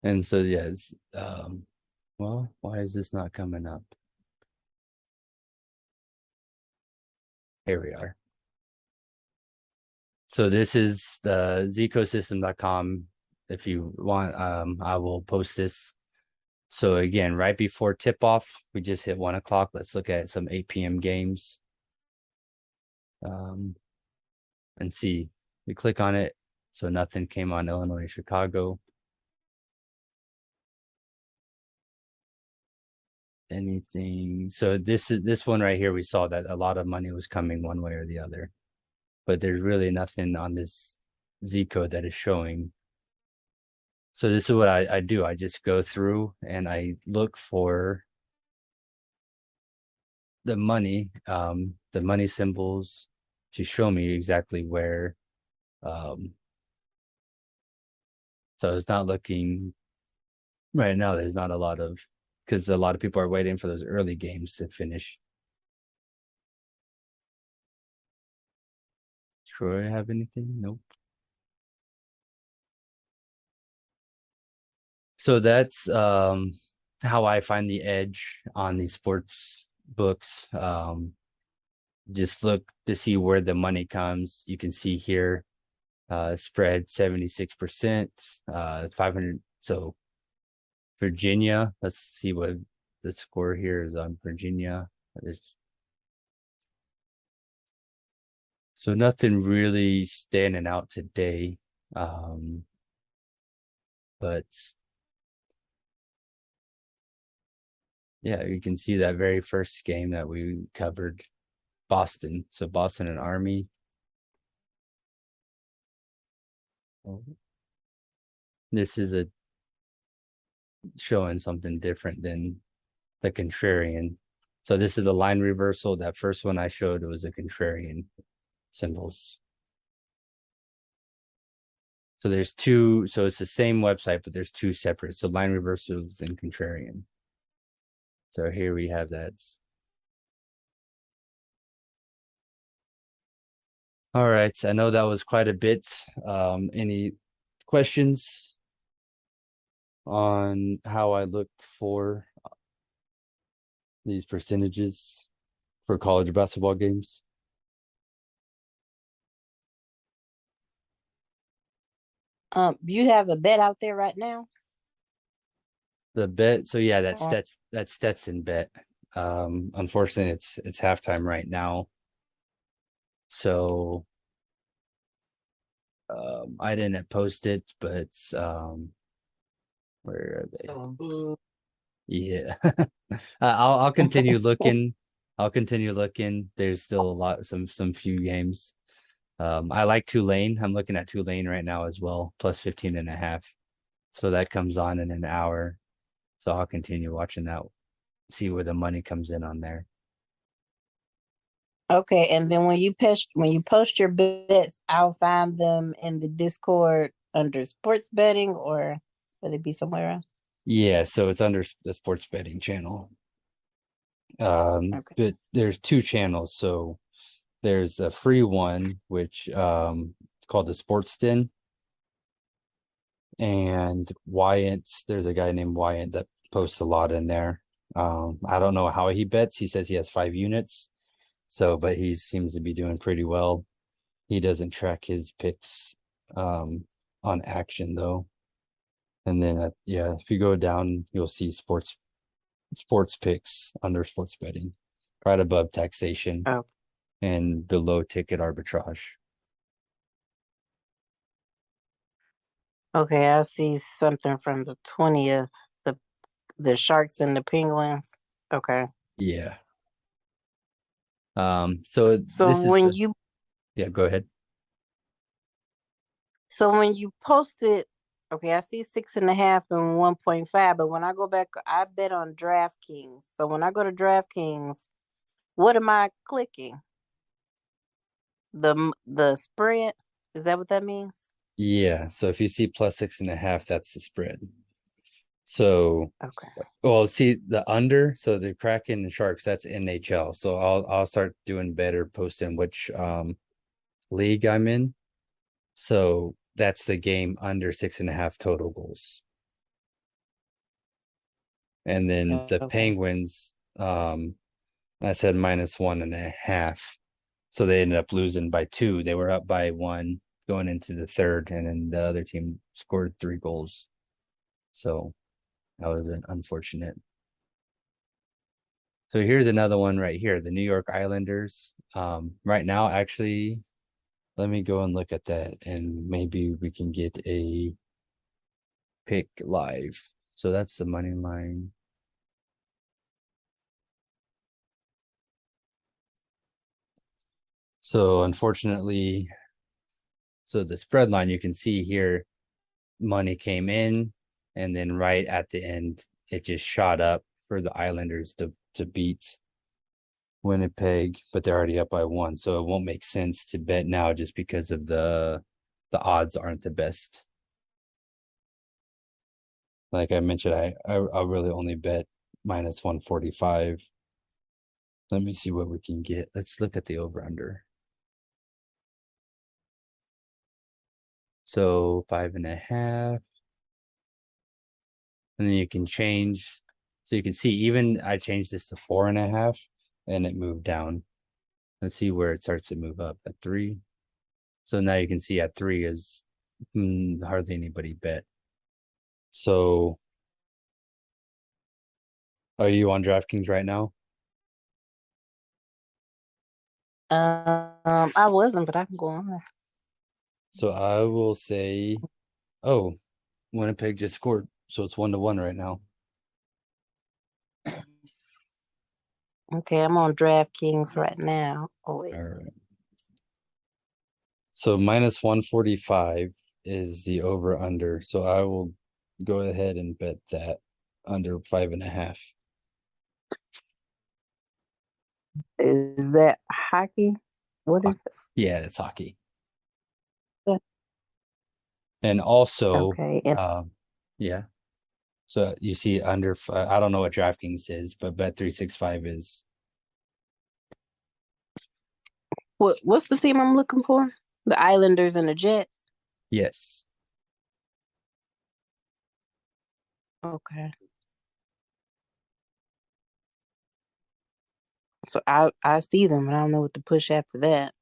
A: And so, yes, well, why is this not coming up? Here we are. So this is the zecosystem.com. If you want, I will post this. So again, right before tip off, we just hit 1 o'clock. Let's look at some 8 p.m. games. And see, we click on it. So nothing came on Illinois, Chicago. Anything. So this one right here, we saw that a lot of money was coming one way or the other, but there's really nothing on this Z code that is showing. So this is what I do. I just go through and I look for the money symbols to show me exactly where. So it's not looking right now. There's not a lot of, because a lot of people are waiting for those early games to finish. Troy have anything? Nope. So that's how I find the edge on these sports books. Just look to see where the money comes. You can see here, spread 76%, 500. So Virginia, let's see what the score here is on Virginia. So nothing really standing out today. But yeah, you can see that very first game that we covered, Boston. So Boston and Army. This is a showing something different than the contrarian. So this is the line reversal. That first one I showed was a contrarian symbols. So there's two, so it's the same website, but there's two separate. So line reversals and contrarian. So here we have that. All right. I know that was quite a bit. Any questions on how I look for these percentages for college basketball games?
B: You have a bet out there right now?
A: The bet. So yeah,
B: Or
A: that's Stetson bet. Unfortunately it's halftime right now. So I didn't post it, but where are they? Yeah. I'll continue looking. I'll continue looking. There's still a lot, some few games. I like Tulane. I'm looking at Tulane right now as well, plus 15.5. So that comes on in an hour. So I'll continue watching that, see where the money comes in on there.
B: okay, and then when you post your bets, I'll find them in the Discord under sports betting, or will it be somewhere else?
A: Yeah, so it's under the sports betting channel.
B: Okay.
A: But there's two channels. So there's a free one, which it's called the Sports Den. And Wyatt, there's a guy named Wyatt that posts a lot in there. I don't know how he bets. He says he has 5 units. So, but he seems to be doing pretty well. He doesn't track his picks on action though. And then yeah, if you go down, you'll see sports picks under sports betting, right above taxation
B: Oh,
A: and below ticket arbitrage.
B: okay. I see something from the 20th. The Sharks and the Penguins. Okay.
A: Yeah. So
B: So
A: this is
B: when you
A: yeah, go ahead.
B: so when you post it, okay, I see 6.5 and 1.5, but when I go back, I bet on DraftKings. So when I go to DraftKings, what am I clicking? The spread? Is that what that means?
A: Yeah. So if you see plus 6.5, that's the spread. So
B: Okay.
A: well, see the under, so the Kraken and Sharks, that's NHL. So I'll start doing better posting which league I'm in. So that's the game under 6.5 total goals. And then the
B: Okay.
A: Penguins, I said -1.5. So they ended up losing by 2. They were up by 1 going into the third, and then the other team scored 3 goals. So that was an unfortunate. So here's another one right here, the New York Islanders. Right now, actually, Let me go and look at that, and maybe we can get a pick live. So that's the money line. So unfortunately, so the spread line, you can see here, money came in, and then right at the end, it just shot up for the Islanders to beat Winnipeg, but they're already up by 1, so it won't make sense to bet now just because of the odds aren't the best. Like I mentioned, I'll really only bet minus 145. Let me see what we can get. Let's look at the over under. So 5.5. And then you can change. So you can see, even I changed this to 4.5 and it moved down. Let's see where it starts to move up at 3. So now you can see at 3 is hardly anybody bet. So are you on DraftKings right now?
B: I wasn't, but I can go on there.
A: So I will say, oh, Winnipeg just scored. So it's 1-1 right now.
B: Okay, I'm on DraftKings right now. Oh wait.
A: All right. So minus 145 is the over under. So I will go ahead and bet that under 5.5.
B: Is that hockey? What is it?
A: Yeah, it's hockey.
B: Yeah.
A: And also,
B: Okay, and
A: yeah. So you see under, I don't know what DraftKings is, but Bet365 is.
B: what's the team I'm looking for? The Islanders and the Jets.
A: Yes.
B: Okay. So I see them, but I don't know what to push after that.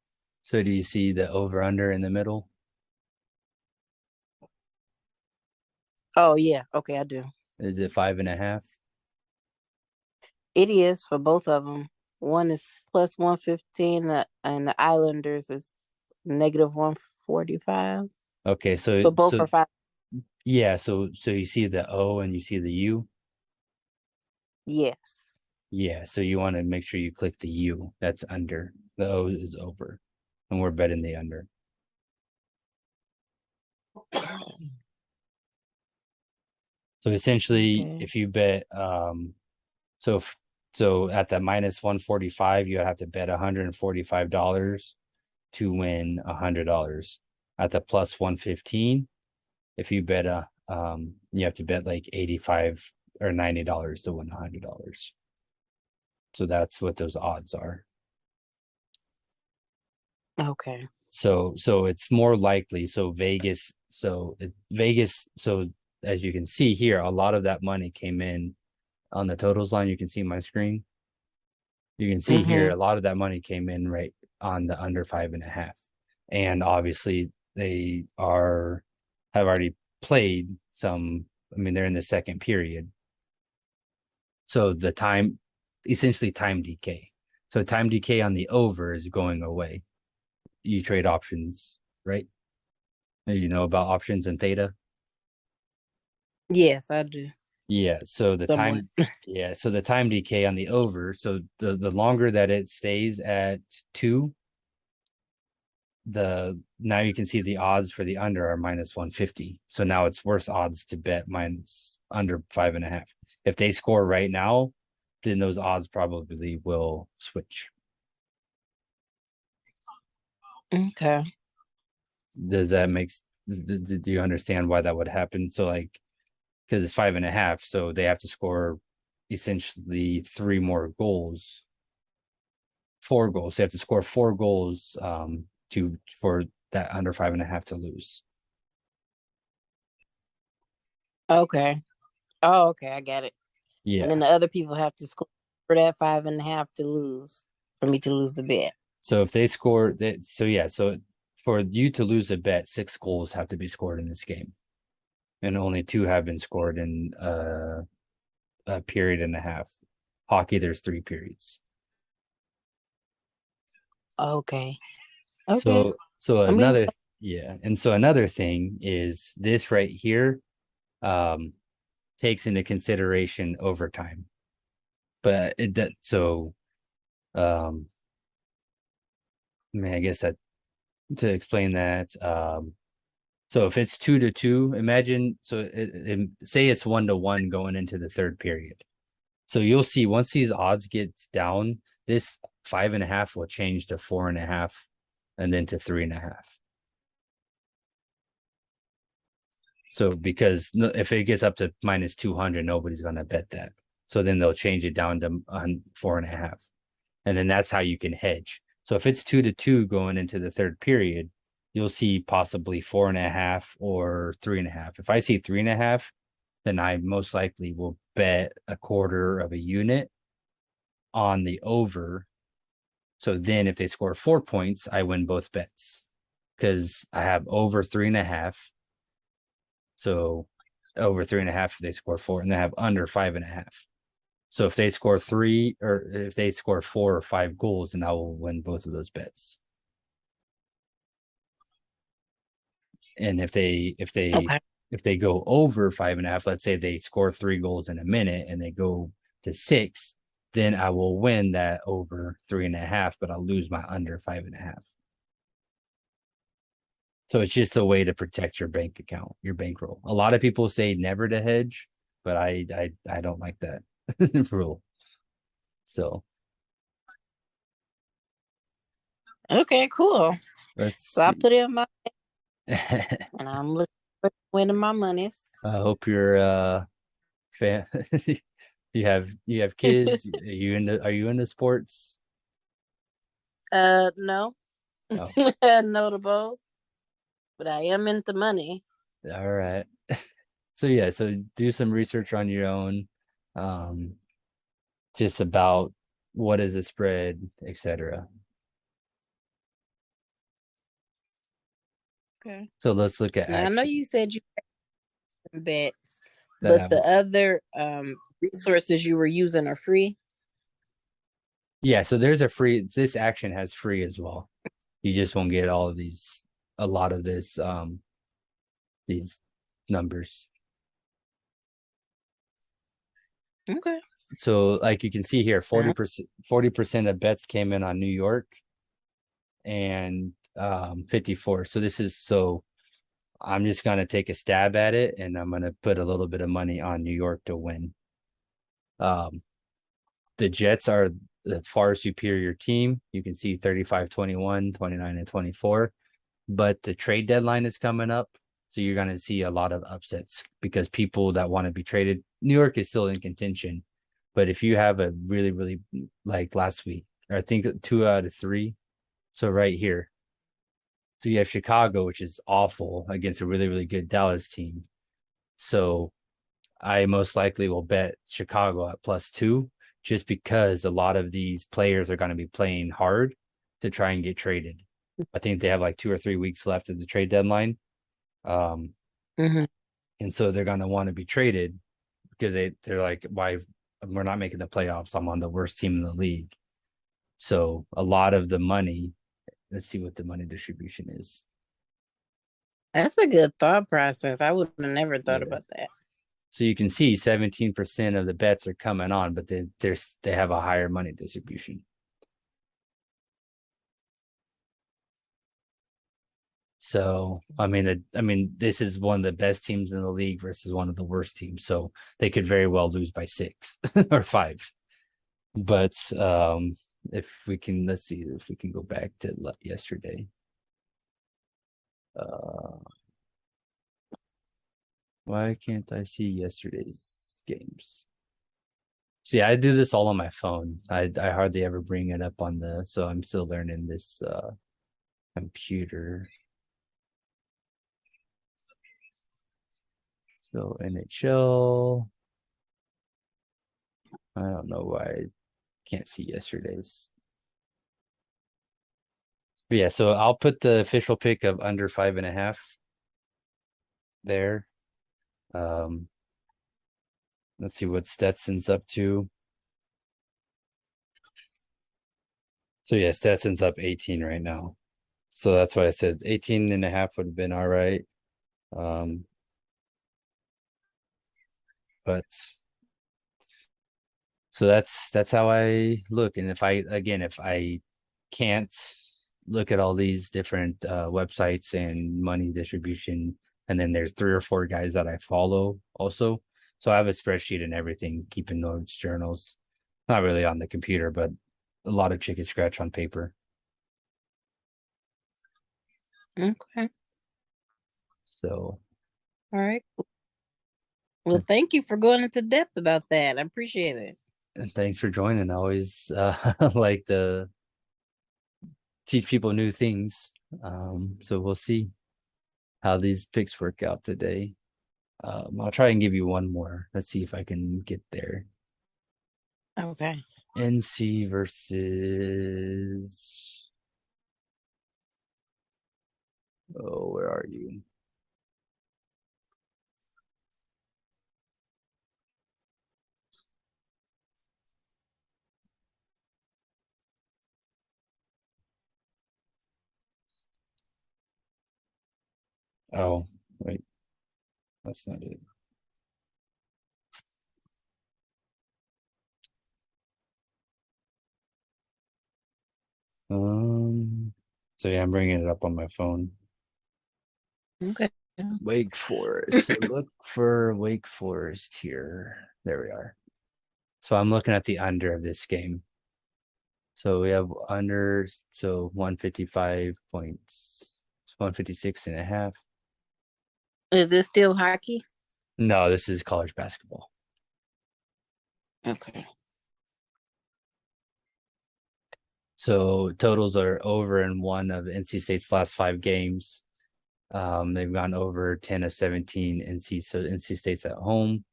A: So do you see the over under in the middle?
B: Oh yeah, okay, I do.
A: Is it 5.5?
B: It is for both of them. One is plus 115, and the Islanders is negative 145.
A: Okay, so
B: But both are 5.
A: yeah, so you see the O and you see the U.
B: Yes.
A: Yeah, so you want to make sure you click the U. That's under. The O is over, and we're betting the under. So essentially,
B: Okay.
A: if you bet, so at the minus 145, you have to bet $145 to win $100. At the plus 115, if you bet you have to bet like 85 or $90 to win $100. So that's what those odds are.
B: Okay.
A: So it's more likely. So Vegas, so as you can see here, a lot of that money came in on the totals line. You can see my screen. You can see here
B: Mm-hmm.
A: a lot of that money came in right on the under 5.5. And obviously they have already played some. I mean, they're in the second period. So the time, essentially time decay. So time decay on the over is going away. You trade options, right? You know about options and theta.
B: Yes, I do.
A: Yeah. So the
B: Somewhat.
A: time, yeah. So the time decay on the over. So the longer that it stays at 2, the now you can see the odds for the under are minus 150. So now it's worse odds to bet minus under 5.5. If they score right now, then those odds probably will switch.
B: Okay.
A: Does that make do you understand why that would happen? So like, because it's 5.5, so they have to score essentially 3 more goals, 4 goals. They have to score 4 goals for that under 5.5 to lose.
B: Okay. Oh, okay, I got it. And then
A: Yeah.
B: the other people have to score for that 5.5 to lose, for me to lose the bet.
A: So if they score that, so yeah, so for you to lose a bet, 6 goals have to be scored in this game, and only 2 have been scored in a period and a half. Hockey, there's 3 periods.
B: Okay. Okay.
A: So So
B: I mean,
A: another thing is this right here um takes into consideration overtime. But it that so um I mean I guess that to explain that so if it's 2-2, imagine say it's 1-1 going into the third period. So you'll see once these odds get down, this 5.5 will change to 4.5 and then to 3.5. So because if it gets up to minus 200, nobody's going to bet that. So then they'll change it down to 4.5. And then that's how you can hedge. So if it's 2-2 going into the third period, you'll see possibly 4.5 or 3.5. If I see 3.5, then I most likely will bet a quarter of a unit on the over. So then if they score 4 points, I win both bets because I have over 3.5. So over 3.5, they score 4, and they have under 5.5. So if they score 3 or if they score 4 or 5 goals, then I will win both of those bets. And if they
B: okay.
A: go over 5.5, let's say they score 3 goals in a minute and they go to 6, then I will win that over 3.5, but I'll lose my under 5.5. So it's just a way to protect your bank account, your bankroll. A lot of people say never to hedge, but I don't like that rule. So
B: Okay, cool.
A: let's
B: So I
A: see.
B: put in my
A: I
B: and I'm looking for winning my monies.
A: hope you're fan. You have kids. Are you into sports?
B: No.
A: Oh,
B: Notable, but I am into money.
A: all right. So yeah, so do some research on your own, um, just about what is a spread, etc.
B: Okay.
A: So let's look at
B: Now I know
A: action
B: you said you had bets,
A: that
B: but
A: have.
B: the other resources you were using are free.
A: Yeah, so there's a free. This action has free as well. You just won't get all of these, a lot of these numbers.
B: Okay.
A: So like you can see here,
B: Uh,
A: 40% of bets came in on New York and 54. So I'm just gonna take a stab at it and I'm gonna put a little bit of money on New York to win. Um, the Jets are the far superior team. You can see 35-21, 29 and 24. But the trade deadline is coming up. So you're going to see a lot of upsets because people that want to be traded, New York is still in contention. But if you have a really, really like last week, or I think 2 out of 3. So right here. So you have Chicago, which is awful against a really, really good Dallas team. So I most likely will bet Chicago at +2 just because a lot of these players are going to be playing hard to try and get traded. I think they have like 2 or 3 weeks left of the trade deadline. Um,
B: mhm.
A: and so they're going to want to be traded because they're like, why we're not making the playoffs? I'm on the worst team in the league. So a lot of the money, let's see what the money distribution is.
B: That's a good thought process. I would have never thought
A: Yeah.
B: about that.
A: So you can see 17% of the bets are coming on, but they have a higher money distribution. So I mean, this is one of the best teams in the league versus one of the worst teams. So they could very well lose by 6 or 5. But if we can, let's see if we can go back to yesterday. Uh, why can't I see yesterday's games? See, I do this all on my phone. I hardly ever bring it up on so I'm still learning this computer. So NHL. I don't know why I can't see yesterday's. But yeah, so I'll put the official pick of under 5.5 there. Um, let's see what Stetson's up to. So yeah, Stetson's up 18 right now. So that's why I said 18.5 would have been all right. Um, but so that's how I look. And if I can't look at all these different websites and money distribution, and then there's 3 or 4 guys that I follow also. So I have a spreadsheet and everything, keeping notes, journals, not really on the computer, but a lot of chicken scratch on paper.
B: Okay.
A: So
B: All right. Well, thank you for going into depth about that. I appreciate it.
A: and thanks for joining. I always like to teach people new things. So we'll see how these picks work out today. I'll try and give you one more. Let's see if I can get there.
B: Okay.
A: NC versus. Oh, where are you? Oh, wait, that's not it. So yeah, I'm bringing it up on my phone.
B: Okay.
A: Wake Forest. So look for Wake Forest here. There we are. So I'm looking at the under of this game. So we have under, so 155 points, 156.5.
B: Is this still hockey?
A: No, this is college basketball.
B: Okay.
A: So totals are over in one of NC State's last 5 games. They've gone over 10 of 17 NC, so NC State's at home.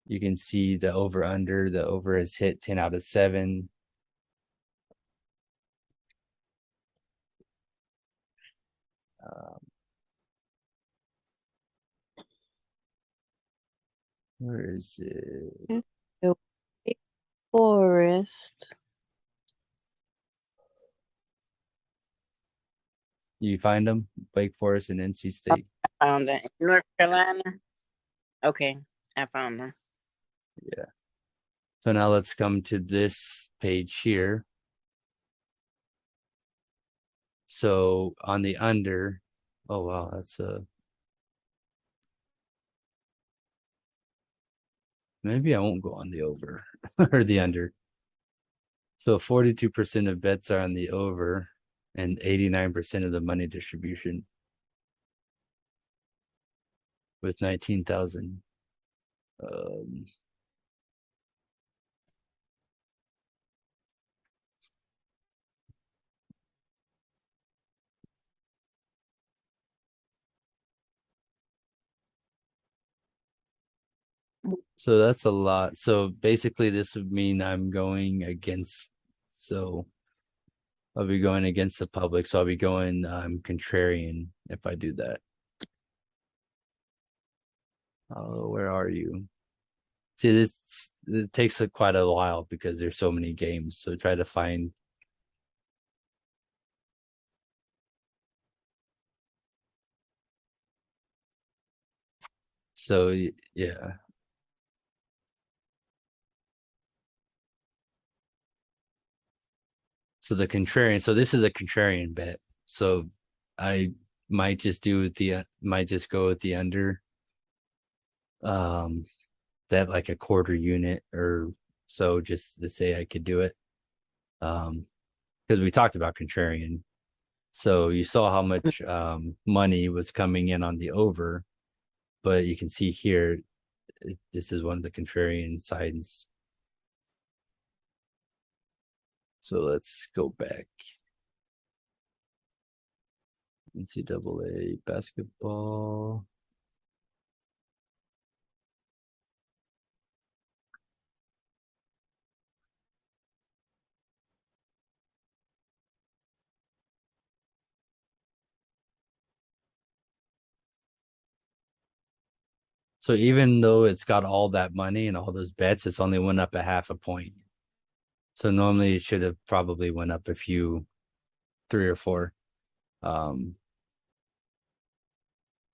A: You can see the over under. The over has hit 10 out of 7. Where is it?
B: Wake Forest.
A: You find them? Wake Forest and NC State.
B: Found that. North Carolina. Okay. I found them.
A: Yeah. So now let's come to this page here. So on the under, oh wow, that's maybe I won't go on the over or the under. So 42% of bets are on the over and 89% of the money distribution with 19,000. Um, so that's a lot. So basically this would mean I'm going against, so I'll be going against the public. So I'll be going contrarian if I do that. Oh, where are you? See, this it takes quite a while because there's so many games. So try to find. So yeah. So the contrarian. So this is a contrarian bet. So I might just go with the under. That like a quarter unit or so, just to say I could do it. Because we talked about contrarian. So you saw how much money was coming in on the over, but you can see here this is one of the contrarian sides. So let's go back. NCAA basketball. So even though it's got all that money and all those bets, it's only went up a half a point. So normally it should have probably went up a few, 3 or 4.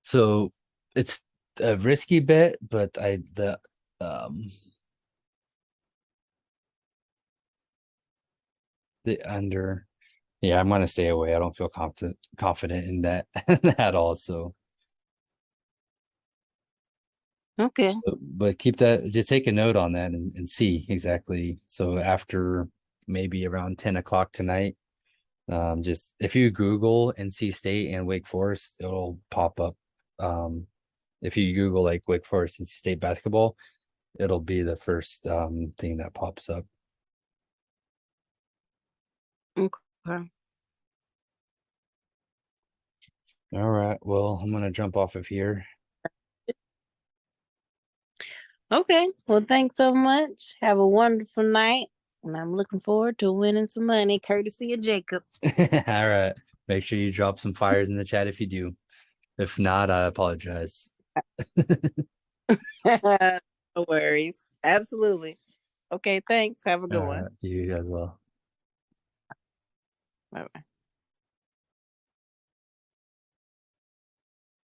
A: So it's a risky bet, but the under, yeah, I'm gonna stay away. I don't feel confident in that at all. So
B: Okay.
A: but keep that, just take a note on that and see exactly. So after maybe around 10 o'clock tonight, just if you Google NC State and Wake Forest, it'll pop up. If you Google like Wake Forest NC State basketball, it'll be the first thing that pops up.
B: Okay.
A: All right. Well, I'm gonna jump off of here.
B: Okay. Well, thanks so much. Have a wonderful night. And I'm looking forward to winning some money courtesy of Jacob.
A: All right. Make sure you drop some fires in the chat if you do. If not, I apologize.
B: No worries. Absolutely. Okay, thanks. Have a good
A: All
B: one.
A: right. You as well.
B: Bye bye.